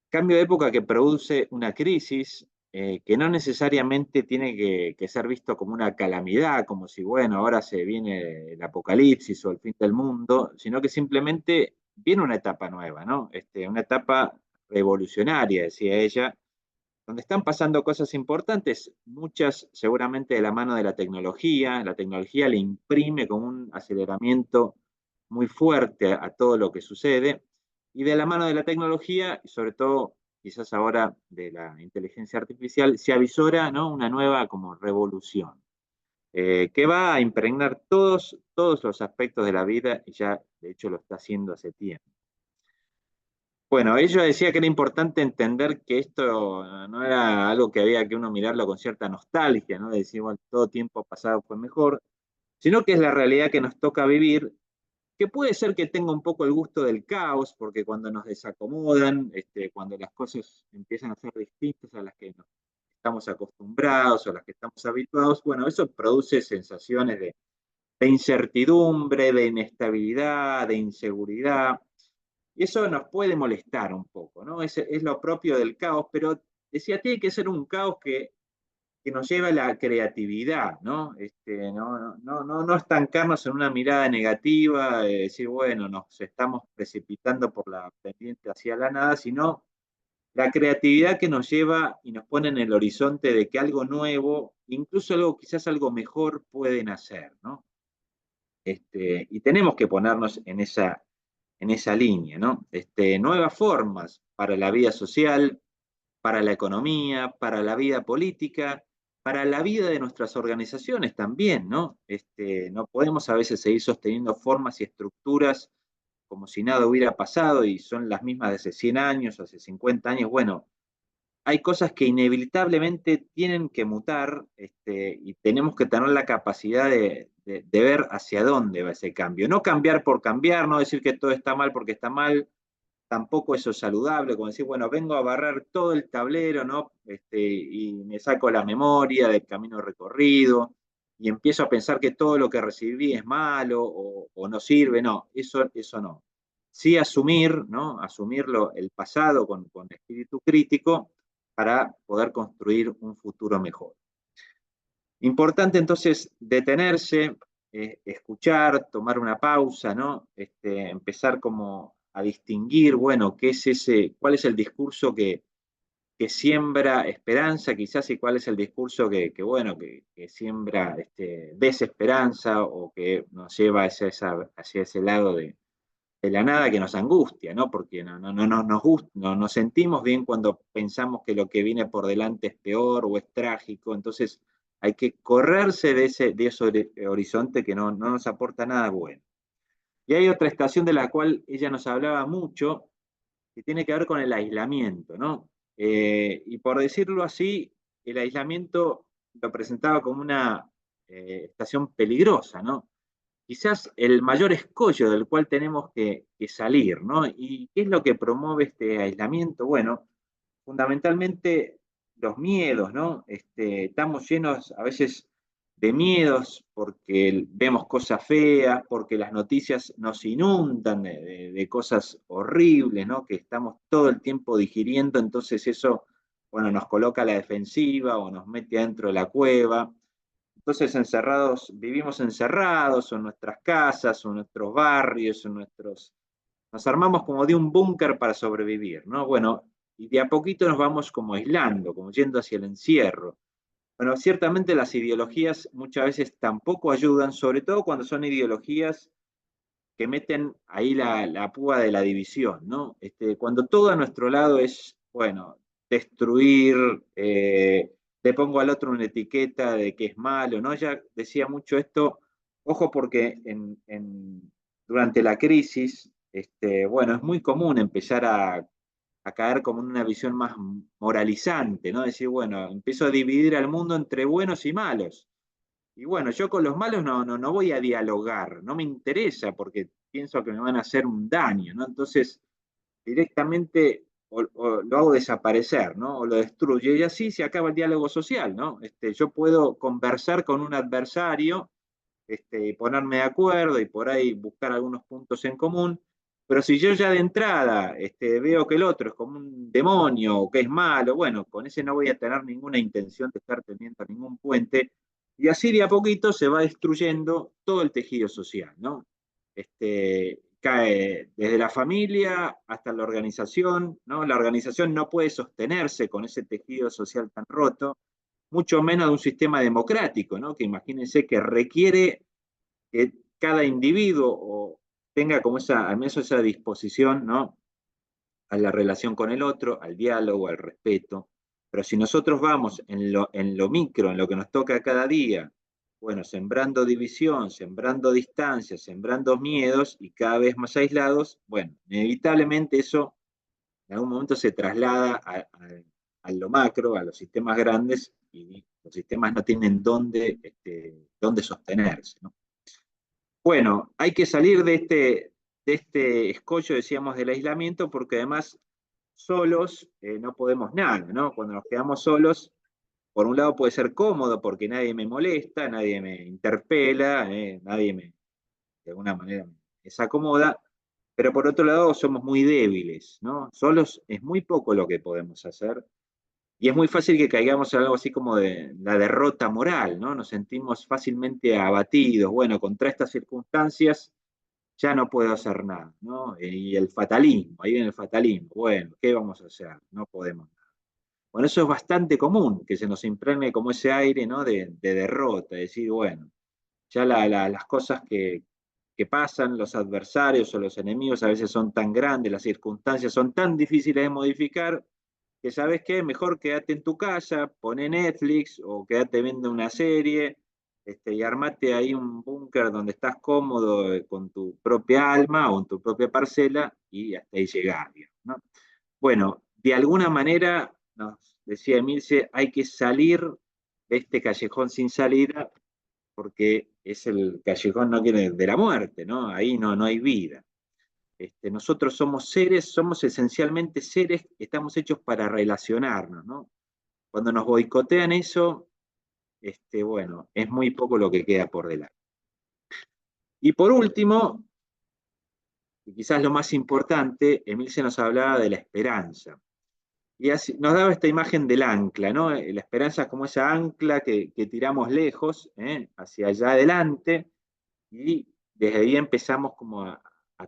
Cambio de época que produce una crisis que no necesariamente tiene que ser visto como una calamidad, como si, bueno, ahora se viene el apocalipsis o el fin del mundo, sino que simplemente viene una etapa nueva, ¿no? Una etapa revolucionaria, decía ella, donde están pasando cosas importantes, muchas seguramente de la mano de la tecnología le imprime como un aceleramiento muy fuerte a todo lo que sucede, y de la mano de la tecnología, y sobre todo quizás ahora de la inteligencia artificial, se avisora, ¿no? Una nueva como revolución, que va a impregnar todos los aspectos de la vida, y ya de hecho lo está haciendo hace tiempo. Bueno, ella decía que era importante entender que esto no era algo que había que uno mirarlo con cierta nostalgia, ¿no? De decir, bueno, todo tiempo pasado fue mejor, sino que es la realidad que nos toca vivir, que puede ser que tenga un poco el gusto del caos, porque cuando nos desacomodan, cuando las cosas empiezan a ser distintas a las que estamos acostumbrados o a las que estamos habituados, bueno, eso produce sensaciones de incertidumbre, de inestabilidad, de inseguridad. Y eso nos puede molestar un poco, ¿no? Es lo propio del caos, pero decía, tiene que ser un caos que nos lleve a la creatividad, ¿no? No estancarnos en una mirada negativa, de decir, bueno, nos estamos precipitando por la pendiente hacia la nada, sino la creatividad que nos lleva y nos pone en el horizonte de que algo nuevo, incluso quizás algo mejor puede nacer, ¿no? Y tenemos que ponernos en esa línea, ¿no? Nuevas formas para la vida social, para la economía, para la vida política, para la vida de nuestras organizaciones también, ¿no? No podemos a veces seguir sosteniendo formas y estructuras como si nada hubiera pasado y son las mismas de hace 100 años, hace 50 años. Bueno, hay cosas que inevitablemente tienen que mutar, y tenemos que tener la capacidad de de ver hacia dónde va ese cambio. No cambiar por cambiar, no decir que todo está mal porque está mal, tampoco eso es saludable, como decir, bueno, vengo a barrer todo el tablero, ¿no? Y me saco la memoria del camino recorrido, y empiezo a pensar que todo lo que recibí es malo o no sirve, no, eso no. Sí asumir, ¿no? Asumirlo el pasado con espíritu crítico para poder construir un futuro mejor. Importante entonces detenerse, escuchar, tomar una pausa, ¿no? Empezar como a distinguir, bueno, qué es cuál es el discurso que siembra esperanza, quizás, y cuál es el discurso bueno, que siembra desesperanza o que nos lleva hacia ese lado de la nada que nos angustia, ¿no? Porque no nos gusta, no nos sentimos bien cuando pensamos que lo que viene por delante es peor o es trágico, entonces hay que correrse de ese horizonte que no nos aporta nada bueno. Y hay otra estación de la cual ella nos hablaba mucho, que tiene que ver con el aislamiento, ¿no? Y por decirlo así, el aislamiento lo presentaba como una estación peligrosa, ¿no? Quizás el mayor escollo del cual tenemos que salir, ¿no? ¿Y qué es lo que promueve este aislamiento? Bueno, fundamentalmente los miedos, ¿no? Estamos llenos a veces de miedos porque vemos cosas feas, porque las noticias nos inundan de cosas horribles, ¿no? Que estamos todo el tiempo digiriendo, entonces eso, bueno, nos coloca a la defensiva o nos mete adentro de la cueva. Entonces vivimos encerrados o en nuestras casas o en nuestros barrios, nos armamos como de un búnker para sobrevivir, ¿no? Bueno, y de a poquito nos vamos como aislando, como yendo hacia el encierro. Bueno, ciertamente las ideologías muchas veces tampoco ayudan, sobre todo cuando son ideologías que meten ahí la púa de la división, ¿no? Cuando todo a nuestro lado es, bueno, destruir, le pongo al otro una etiqueta de que es malo, ¿no? Ella decía mucho esto, ojo porque durante la crisis, bueno, es muy común empezar a caer como en una visión más moralizante, ¿no? Decir, bueno, empiezo a dividir al mundo entre buenos y malos. Y bueno, yo con los malos no voy a dialogar, no me interesa porque pienso que me van a hacer un daño, ¿no? Entonces, directamente o lo hago desaparecer, ¿no? O lo destruyo. Y así se acaba el diálogo social, ¿no? Yo puedo conversar con un adversario, ponerme de acuerdo y por ahí buscar algunos puntos en común, pero si yo ya de entrada veo que el otro es como un demonio o que es malo, bueno, con ese no voy a tener ninguna intención de estar teniendo ningún puente, y así de a poquito se va destruyendo todo el tejido social, ¿no? Cae desde la familia hasta la organización, ¿no? La organización no puede sostenerse con ese tejido social tan roto, mucho menos de un sistema democrático, ¿no? Que imagínense que requiere que cada individuo tenga como al menos esa disposición, ¿no? A la relación con el otro, al diálogo, al respeto. Pero si nosotros vamos en lo micro, en lo que nos toca cada día, bueno, sembrando división, sembrando distancia, sembrando miedos y cada vez más aislados, bueno, inevitablemente eso en algún momento se traslada a lo macro, a los sistemas grandes, y los sistemas no tienen dónde sostenerse, ¿no? Bueno, hay que salir de este escollo, decíamos, del aislamiento, porque además solos no podemos nada, ¿no? Cuando nos quedamos solos, por un lado puede ser cómodo porque nadie me molesta, nadie me interpela, nadie de alguna manera me desacomoda, pero por otro lado somos muy débiles, ¿no? Solos es muy poco lo que podemos hacer y es muy fácil que caigamos en algo así como de la derrota moral, ¿no? Nos sentimos fácilmente abatidos, bueno, contra estas circunstancias ya no puedo hacer nada, ¿no? Y el fatalismo, ahí viene el fatalismo, bueno, ¿qué vamos a hacer? No podemos. Bueno, eso es bastante común, que se nos impregne como ese aire, ¿no? de derrota, de decir, bueno, ya las cosas que pasan, los adversarios o los enemigos a veces son tan grandes, las circunstancias son tan difíciles de modificar, que sabes qué, mejor quédate en tu casa, poné Netflix o quédate viendo una serie, y armate ahí un búnker donde estás cómodo con tu propia alma o en tu propia parcela y hasta ahí llegar, ¿no? Bueno, de alguna manera, nos decía Emilce, hay que salir de este callejón sin salida porque es el callejón de la muerte, ¿no? Ahí no hay vida. Nosotros somos seres, somos esencialmente seres que estamos hechos para relacionarnos, ¿no? Cuando nos boicotean eso, bueno, es muy poco lo que queda por delante. Y por último, y quizás lo más importante, Emilce nos hablaba de la esperanza. Y así, nos daba esta imagen del ancla, ¿no? La esperanza es como esa ancla que tiramos lejos, hacia allá adelante, y desde ahí empezamos como a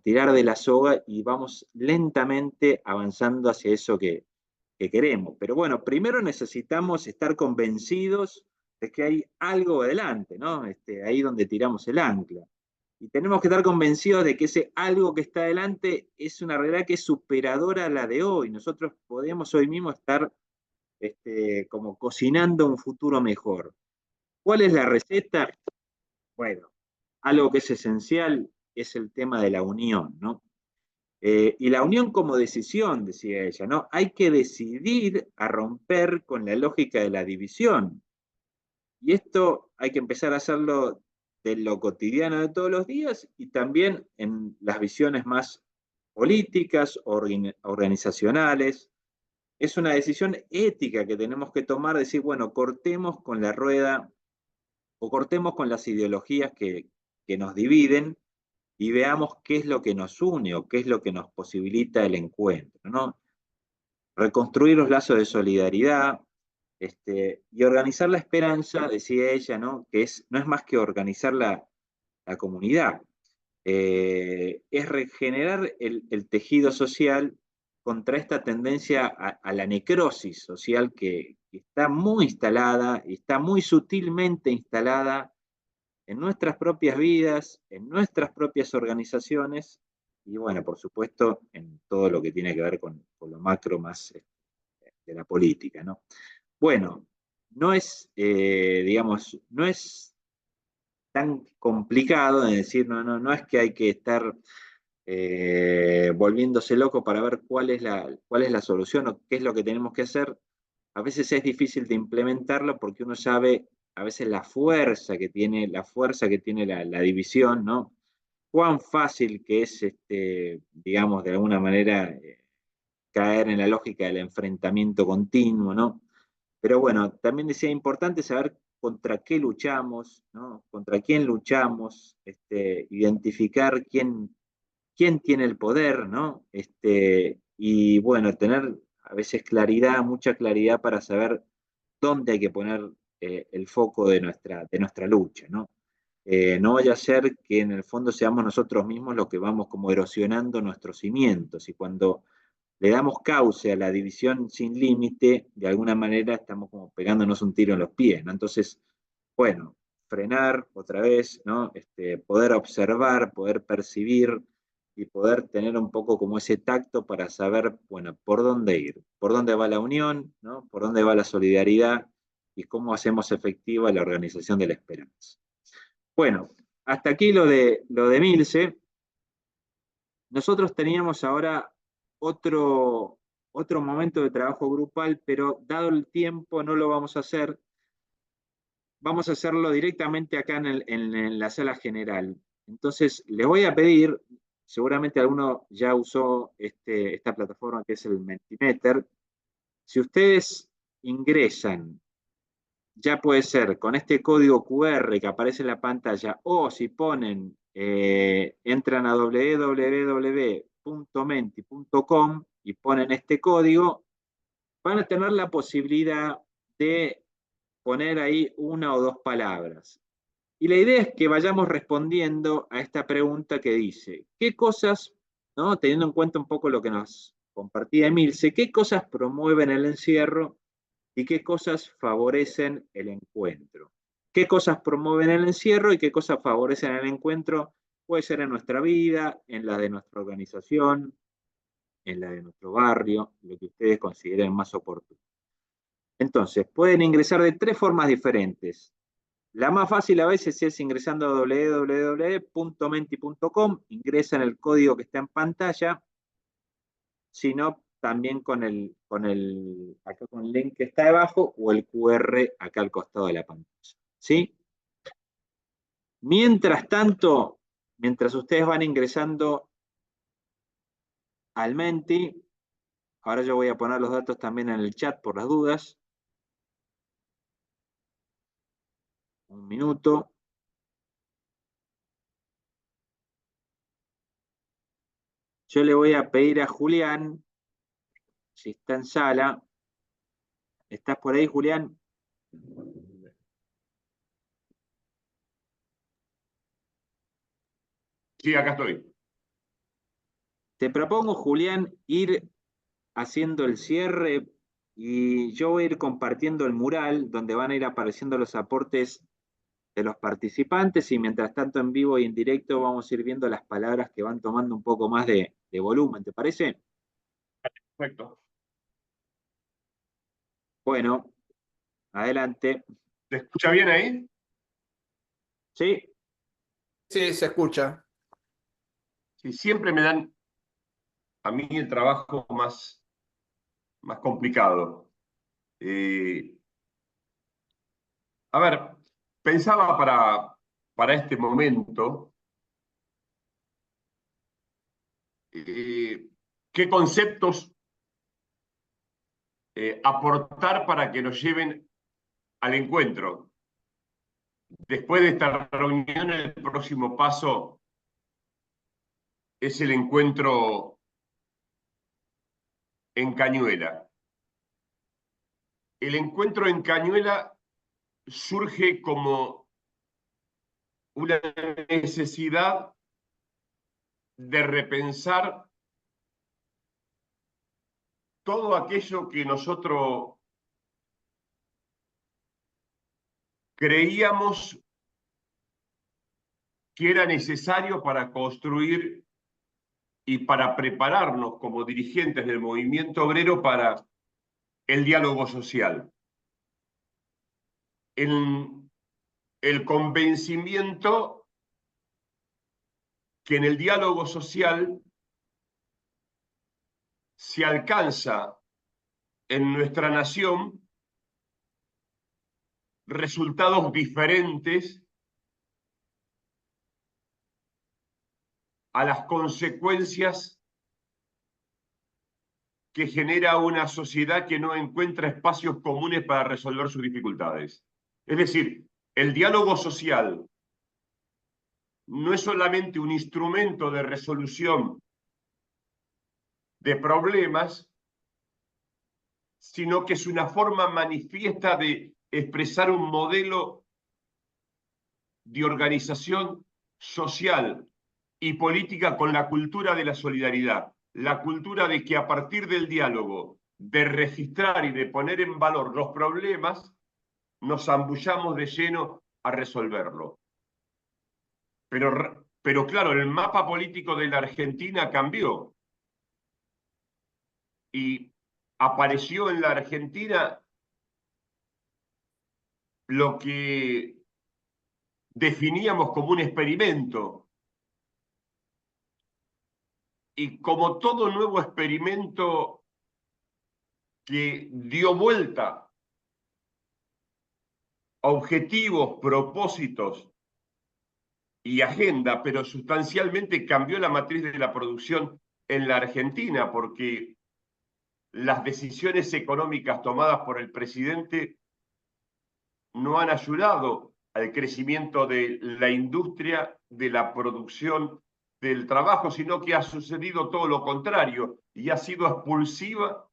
tirar de la soga y vamos lentamente avanzando hacia eso que queremos. Pero bueno, primero necesitamos estar convencidos de que hay algo adelante, ¿no? Ahí donde tiramos el ancla. Y tenemos que estar convencidos de que ese algo que está adelante es una realidad que es superadora a la de hoy. Nosotros podemos hoy mismo estar como cocinando un futuro mejor. ¿Cuál es la receta? Bueno, algo que es esencial es el tema de la unión, ¿no? Y la unión como decisión, decía ella, ¿no? Hay que decidir a romper con la lógica de la división. Y esto hay que empezar a hacerlo de lo cotidiano de todos los días y también en las visiones más políticas, organizacionales. Es una decisión ética que tenemos que tomar, decir, bueno, cortemos con la rueda o cortemos con las ideologías que nos dividen y veamos qué es lo que nos une o qué es lo que nos posibilita el encuentro, ¿no? Reconstruir los lazos de solidaridad, y organizar la esperanza, decía ella, ¿no? Que no es más que organizar la comunidad, es regenerar el tejido social contra esta tendencia a la necrosis social que está muy instalada, y está muy sutilmente instalada en nuestras propias vidas, en nuestras propias organizaciones, y bueno, por supuesto, en todo lo que tiene que ver con lo macro más de la política, ¿no? Bueno, no es, digamos, no es tan complicado de decir, no es que hay que estar volviéndose loco para ver cuál es la solución o qué es lo que tenemos que hacer. A veces es difícil de implementarlo porque uno sabe a veces la fuerza que tiene la división, ¿no? Cuán fácil que es, digamos, de alguna manera caer en la lógica del enfrentamiento continuo, ¿no? Pero bueno, también decía importante saber contra qué luchamos, ¿no? Contra quién luchamos, identificar quién tiene el poder, ¿no? Y bueno, tener a veces claridad, mucha claridad para saber dónde hay que poner el foco de nuestra lucha, ¿no? No vaya a ser que en el fondo seamos nosotros mismos los que vamos como erosionando nuestros cimientos, y cuando le damos cauce a la división sin límite, de alguna manera estamos como pegándonos un tiro en los pies, ¿no? Entonces, bueno, frenar otra vez, ¿no? Poder observar, poder percibir y poder tener un poco como ese tacto para saber, bueno, por dónde ir, por dónde va la unión, ¿no? Por dónde va la solidaridad y cómo hacemos efectiva la organización de la esperanza. Bueno, hasta aquí lo de Milce. Nosotros teníamos ahora otro momento de trabajo grupal, pero dado el tiempo no lo vamos a hacer. Vamos a hacerlo directamente acá en la sala general. Entonces, les voy a pedir, seguramente alguno ya usó esta plataforma que es el Mentimeter. Si ustedes ingresan, ya puede ser con este código QR que aparece en la pantalla, o si ponen, entran a www.menti.com y ponen este código, van a tener la posibilidad de poner ahí una o dos palabras. Y la idea es que vayamos respondiendo a esta pregunta que dice, ¿qué cosas, ¿no? Teniendo en cuenta un poco lo que nos compartía Emilce, qué cosas promueven el encierro y qué cosas favorecen el encuentro? ¿Qué cosas promueven el encierro y qué cosas favorecen el encuentro? Puede ser en nuestra vida, en la de nuestra organización, en la de nuestro barrio, lo que ustedes consideren más oportuno. Entonces, pueden ingresar de tres formas diferentes. La más fácil a veces es ingresando a www.menti.com, ingresan el código que está en pantalla, sino también con el link que está debajo o el QR acá al costado de la pantalla. ¿Sí? Mientras tanto, mientras ustedes van ingresando al Menti, ahora yo voy a poner los datos también en el chat por las dudas. Un minuto. Yo le voy a pedir a Julián, si está en sala. ¿Estás por ahí, Julián? Sí, acá estoy. Te propongo, Julián, ir haciendo el cierre y yo voy a ir compartiendo el mural donde van a ir apareciendo los aportes de los participantes y mientras tanto en vivo y en directo vamos a ir viendo las palabras que van tomando un poco más de volumen, ¿te parece? Perfecto. Bueno, adelante. ¿Se escucha bien ahí? Sí, Sí, se escucha. Sí, siempre me dan a mí el trabajo más complicado. A ver, pensaba para este momento qué conceptos aportar para que nos lleven al encuentro. Después de esta reunión, el próximo paso es el encuentro en Cañuela. El encuentro en Cañuela surge como una necesidad de repensar todo aquello que nosotros creíamos que era necesario para construir y para prepararnos como dirigentes del movimiento obrero para el diálogo social. El convencimiento que en el diálogo social se alcanza en nuestra nación resultados diferentes a las consecuencias que genera una sociedad que no encuentra espacios comunes para resolver sus dificultades. Es decir, el diálogo social no es solamente un instrumento de resolución de problemas, sino que es una forma manifiesta de expresar un modelo de organización social y política con la cultura de la solidaridad, la cultura de que a partir del diálogo, de registrar y de poner en valor los problemas, nos zambullamos de lleno a resolverlo. Pero claro, el mapa político de la Argentina cambió y apareció en la Argentina lo que definíamos como un experimento. Y como todo nuevo experimento que dio vuelta a objetivos, propósitos y agenda, pero sustancialmente cambió la matriz de la producción en la Argentina, porque las decisiones económicas tomadas por el presidente no han ayudado al crecimiento de la industria, de la producción, del trabajo, sino que ha sucedido todo lo contrario y ha sido expulsiva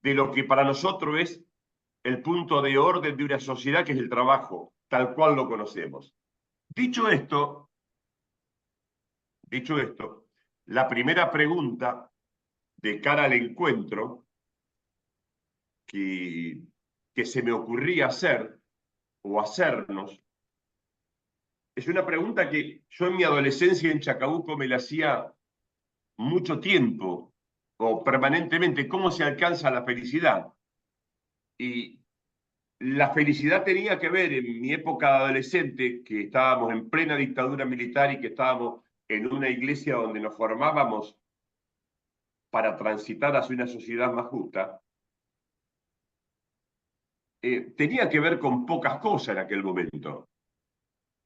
de lo que para nosotros es el punto de orden de una sociedad, que es el trabajo, tal cual lo conocemos. Dicho esto, la primera pregunta de cara al encuentro que se me ocurría hacer o hacernos es una pregunta que yo en mi adolescencia en Chacabuco me la hacía mucho tiempo o permanentemente: ¿cómo se alcanza la felicidad? Y la felicidad tenía que ver en mi época de adolescente, que estábamos en plena dictadura militar y que estábamos en una iglesia donde nos formábamos para transitar hacia una sociedad más justa, tenía que ver con pocas cosas en aquel momento.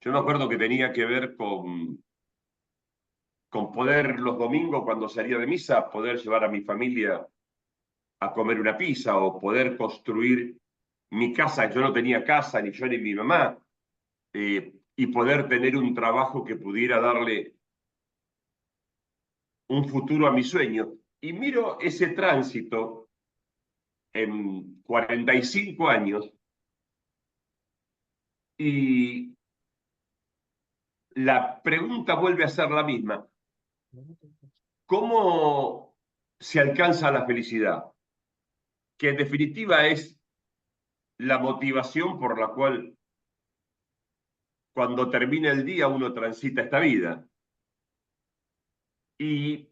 Yo me acuerdo que tenía que ver con poder los domingos, cuando salía de misa, poder llevar a mi familia a comer una pizza o poder construir mi casa. Yo no tenía casa, ni yo ni mi mamá, y poder tener un trabajo que pudiera darle un futuro a mi sueño. Y miro ese tránsito en 45 años y la pregunta vuelve a ser la misma. ¿Cómo se alcanza la felicidad? Que en definitiva es la motivación por la cual cuando termina el día uno transita esta vida. Y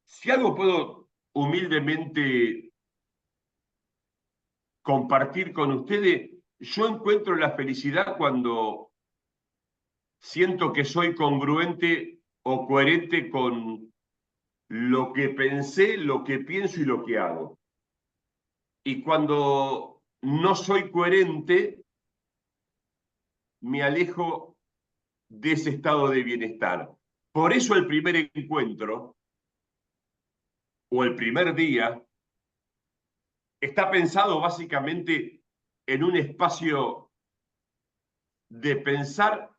si algo puedo humildemente compartir con ustedes, yo encuentro la felicidad cuando siento que soy congruente o coherente con lo que pensé, lo que pienso y lo que hago. Y cuando no soy coherente, me alejo de ese estado de bienestar. Por eso el primer encuentro o el primer día está pensado básicamente en un espacio de pensar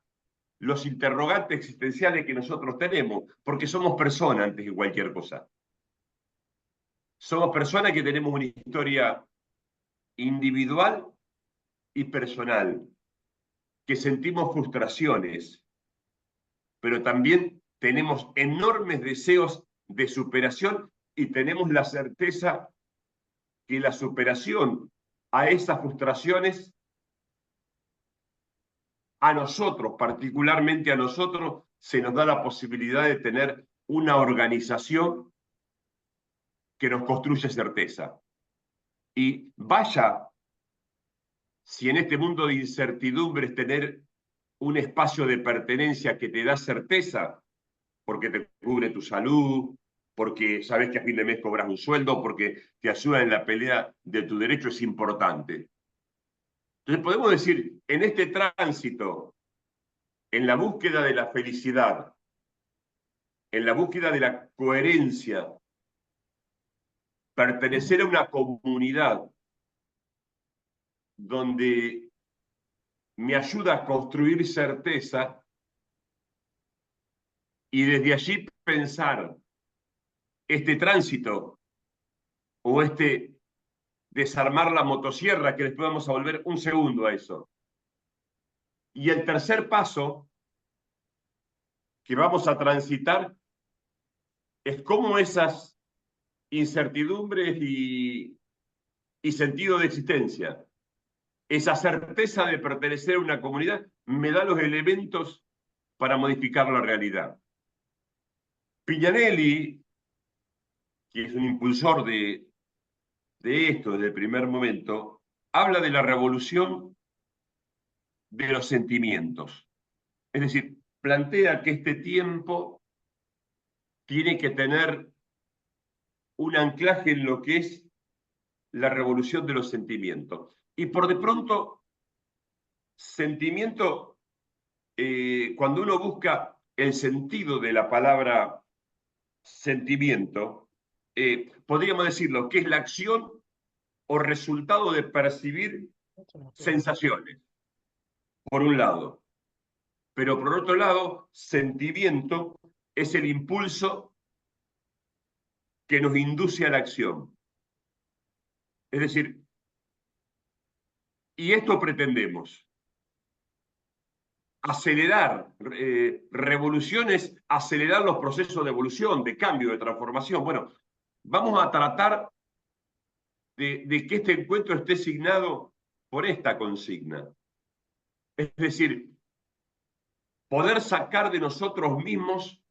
los interrogantes existenciales que nosotros tenemos, porque somos personas antes que cualquier cosa. Somos personas que tenemos una historia individual y personal, que sentimos frustraciones, pero también tenemos enormes deseos de superación y tenemos la certeza que la superación a esas frustraciones, a nosotros, particularmente a nosotros, se nos da la posibilidad de tener una organización que nos construye certeza. Y vaya, si en este mundo de incertidumbres tener un espacio de pertenencia que te da certeza, porque te cubre tu salud, porque sabes que a fin de mes cobras un sueldo, porque te ayuda en la pelea de tu derecho, es importante. Entonces podemos decir, en este tránsito, en la búsqueda de la felicidad, en la búsqueda de la coherencia, pertenecer a una comunidad donde me ayuda a construir certeza y desde allí pensar este tránsito o este desarmar la motosierra, que después vamos a volver un segundo a eso. Y el tercer paso que vamos a transitar es cómo esas incertidumbres y sentido de existencia, esa certeza de pertenecer a una comunidad, me da los elementos para modificar la realidad. Pignanelli, que es un impulsor de esto desde el primer momento, habla de la revolución de los sentimientos. Es decir, plantea que este tiempo tiene que tener un anclaje en lo que es la revolución de los sentimientos. Y por de pronto, sentimiento, cuando uno busca el sentido de la palabra sentimiento, podríamos decirlo, que es la acción o resultado de percibir sensaciones, por un lado. Pero por otro lado, sentimiento es el impulso que nos induce a la acción. Es decir, y esto pretendemos, acelerar revoluciones, acelerar los procesos de evolución, de cambio, de transformación. Bueno, vamos a tratar de que este encuentro esté signado por esta consigna. Es decir, poder sacar de nosotros mismos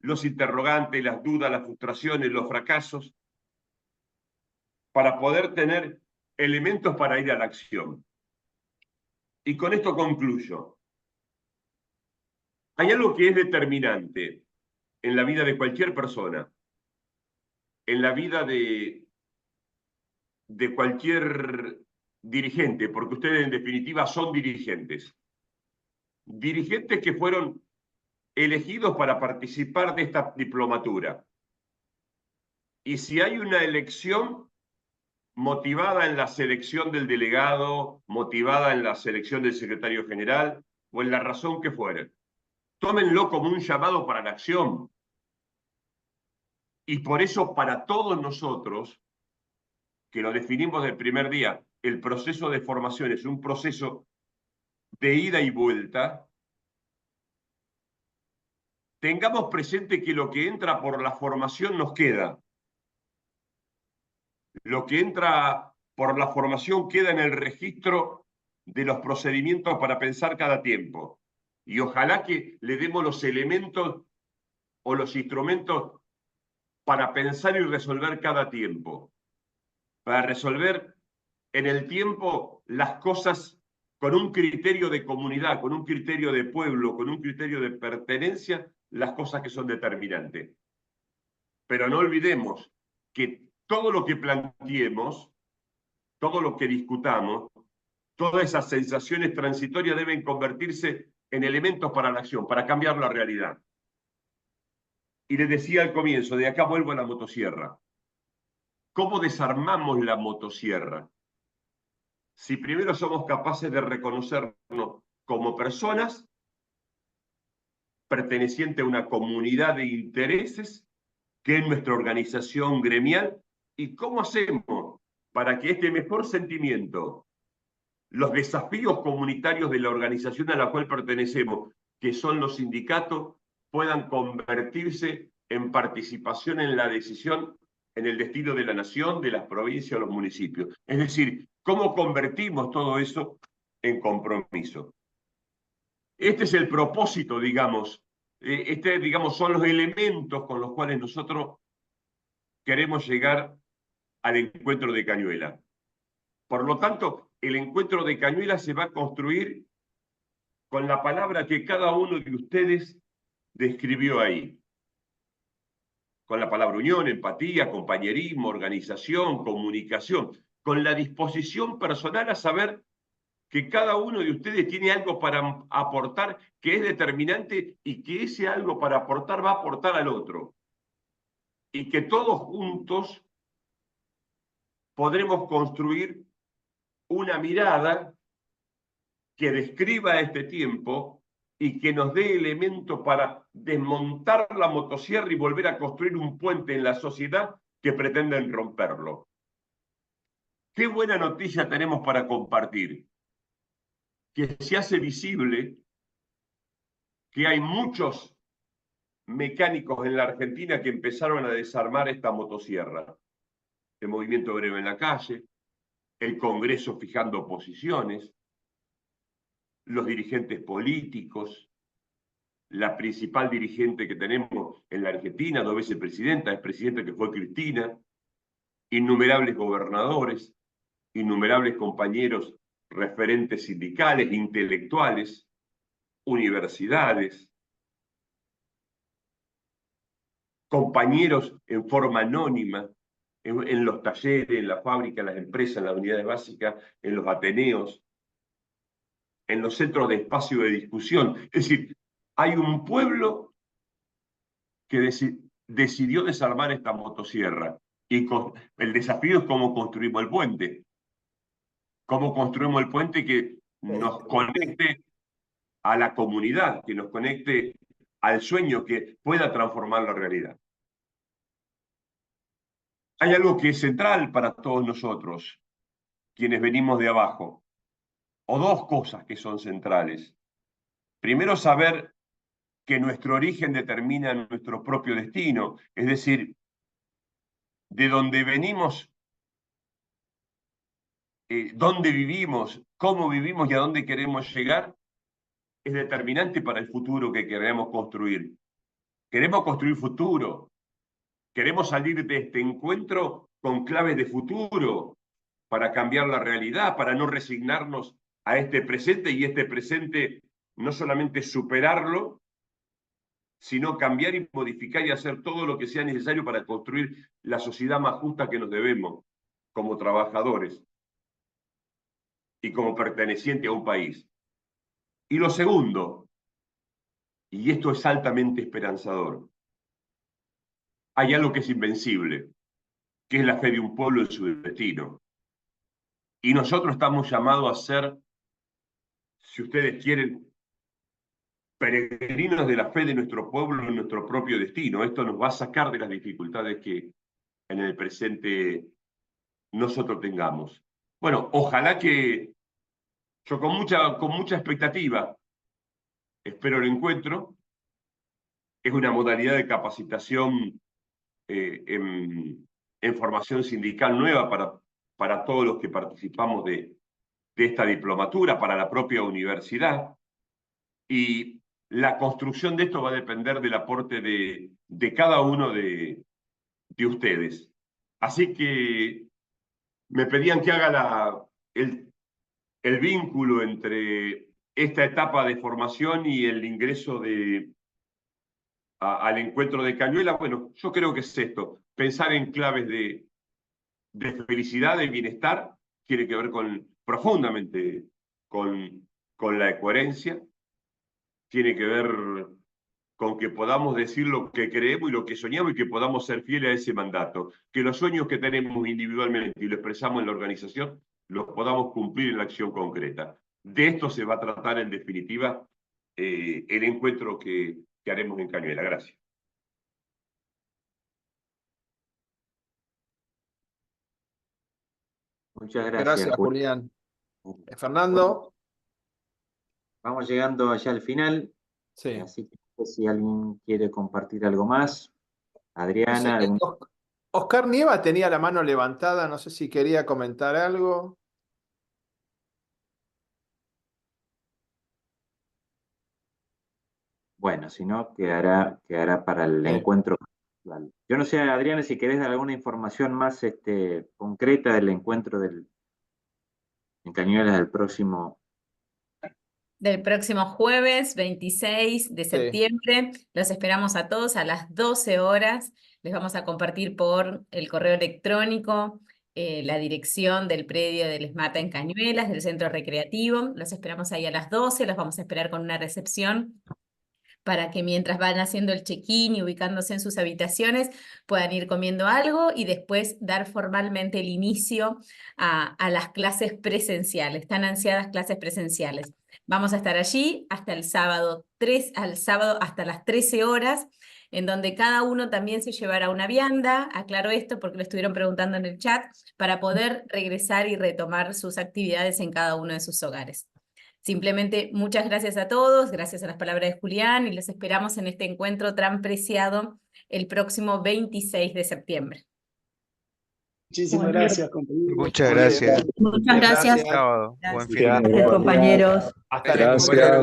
los interrogantes, las dudas, las frustraciones, los fracasos, para poder tener elementos para ir a la acción. Y con esto concluyo. Hay algo que es determinante en la vida de cualquier persona, en la vida de cualquier dirigente, porque ustedes en definitiva son dirigentes. dirigentes que fueron elegidos para participar de esta diplomatura. Y si hay una elección motivada en la selección del delegado, motivada en la selección del secretario general, o en la razón que fuere, tómenlo como un llamado para la acción. Y por eso, para todos nosotros, que lo definimos del primer día, el proceso de formación es un proceso de ida y vuelta. Tengamos presente que lo que entra por la formación nos queda. Lo que entra por la formación queda en el registro de los procedimientos para pensar cada tiempo. Y ojalá que le demos los elementos o los instrumentos para pensar y resolver cada tiempo. Para resolver en el tiempo las cosas con un criterio de comunidad, con un criterio de pueblo, con un criterio de pertenencia, las cosas que son determinantes. Pero no olvidemos que todo lo que planteemos, todo lo que discutamos, todas esas sensaciones transitorias deben convertirse en elementos para la acción, para cambiar la realidad. Y les decía al comienzo, de acá vuelvo a la motosierra. ¿Cómo desarmamos la motosierra? Si primero somos capaces de reconocernos como personas pertenecientes a una comunidad de intereses, que es nuestra organización gremial, y cómo hacemos para que este mejor sentimiento, los desafíos comunitarios de la organización a la cual pertenecemos, que son los sindicatos, puedan convertirse en participación en la decisión, en el destino de la nación, de las provincias o los municipios. Es decir, cómo convertimos todo eso en compromiso. Este es el propósito, digamos. Digamos, son los elementos con los cuales nosotros queremos llegar al encuentro de Cañuelas. Por lo tanto, el encuentro de Cañuelas se va a construir con la palabra que cada uno de ustedes describió ahí. Con la palabra unión, empatía, compañerismo, organización, comunicación, con la disposición personal a saber que cada uno de ustedes tiene algo para aportar que es determinante y que ese algo para aportar va a aportar al otro. Y que todos juntos podremos construir una mirada que describa este tiempo y que nos dé elementos para desmontar la motosierra y volver a construir un puente en la sociedad que pretenden romperlo. Qué buena noticia tenemos para compartir. Que se hace visible que hay muchos mecánicos en la Argentina que empezaron a desarmar esta motosierra. El movimiento obrero en la calle, el Congreso fijando posiciones, los dirigentes políticos, la principal dirigente que tenemos en la Argentina, 2 veces presidenta, es presidenta que fue Cristina, innumerables gobernadores, innumerables compañeros referentes sindicales, intelectuales, universidades, compañeros en forma anónima, en los talleres, en la fábrica, en las empresas, en las unidades básicas, en los ateneos, en los centros de espacio de discusión. Es decir, hay un pueblo que decidió desarmar esta motosierra. Y el desafío es cómo construimos el puente. Cómo construimos el puente que nos conecte a la comunidad, que nos conecte al sueño, que pueda transformar la realidad. Hay algo que es central para todos nosotros, quienes venimos de abajo, o 2 cosas que son centrales. Primero, saber que nuestro origen determina nuestro propio destino, es decir, de dónde venimos, dónde vivimos, cómo vivimos y a dónde queremos llegar, es determinante para el futuro que queremos construir. Queremos construir futuro, queremos salir de este encuentro con claves de futuro para cambiar la realidad, para no resignarnos a este presente y este presente no solamente superarlo, sino cambiar y modificar y hacer todo lo que sea necesario para construir la sociedad más justa que nos debemos como trabajadores y como perteneciente a un país. Y lo segundo, y esto es altamente esperanzador, hay algo que es invencible, que es la fe de un pueblo en su destino. Y nosotros estamos llamados a ser, si ustedes quieren, peregrinos de la fe de nuestro pueblo en nuestro propio destino. Esto nos va a sacar de las dificultades que en el presente nosotros tengamos. Bueno, ojalá que yo con mucha expectativa espero el encuentro. Es una modalidad de capacitación en formación sindical nueva para todos los que participamos de esta diplomatura, para la propia universidad. Y la construcción de esto va a depender del aporte de cada uno de ustedes. Así que me pedían que haga el vínculo entre esta etapa de formación y el ingreso al encuentro de Cañuelas. Bueno, yo creo que es esto, pensar en claves de felicidad, de bienestar, tiene que ver profundamente con la coherencia, tiene que ver con que podamos decir lo que creemos y lo que soñamos y que podamos ser fieles a ese mandato. Que los sueños que tenemos individualmente y lo expresamos en la organización, los podamos cumplir en la acción concreta. De esto se va a tratar en definitiva el encuentro que haremos en Cañuelas. Gracias. Muchas gracias, Gracias, Julián. Fernando. Vamos llegando allá al final. Sí. Así que si alguien quiere compartir algo más, Adriana. No sé, Oscar Nieva tenía la mano levantada, no sé si quería comentar algo. Bueno, si no, quedará para el encuentro. Yo no sé, Adriana, si querés dar alguna información más concreta del encuentro en Cañuelas del próximo jueves 26 de septiembre. Los esperamos a todos a las 12 horas. Les vamos a compartir por el correo electrónico la dirección del predio del ESMATA en Cañuelas, del centro recreativo. Los esperamos ahí a las 12, los vamos a esperar con una recepción para que mientras van haciendo el check-in y ubicándose en sus habitaciones puedan ir comiendo algo y después dar formalmente el inicio a las clases presenciales, tan ansiadas clases presenciales. Vamos a estar allí hasta el sábado hasta las 13 horas, en donde cada uno también se llevará una vianda, aclaro esto porque lo estuvieron preguntando en el chat, para poder regresar y retomar sus actividades en cada uno de sus hogares. Simplemente muchas gracias a todos, gracias a las palabras de Julián, y los esperamos en este encuentro tan preciado el próximo 26 de septiembre. Muchísimas gracias, compañeros. Muchas gracias. Muchas gracias. Sábado. Buen fin. Gracias, compañeros. Hasta Gracias. luego.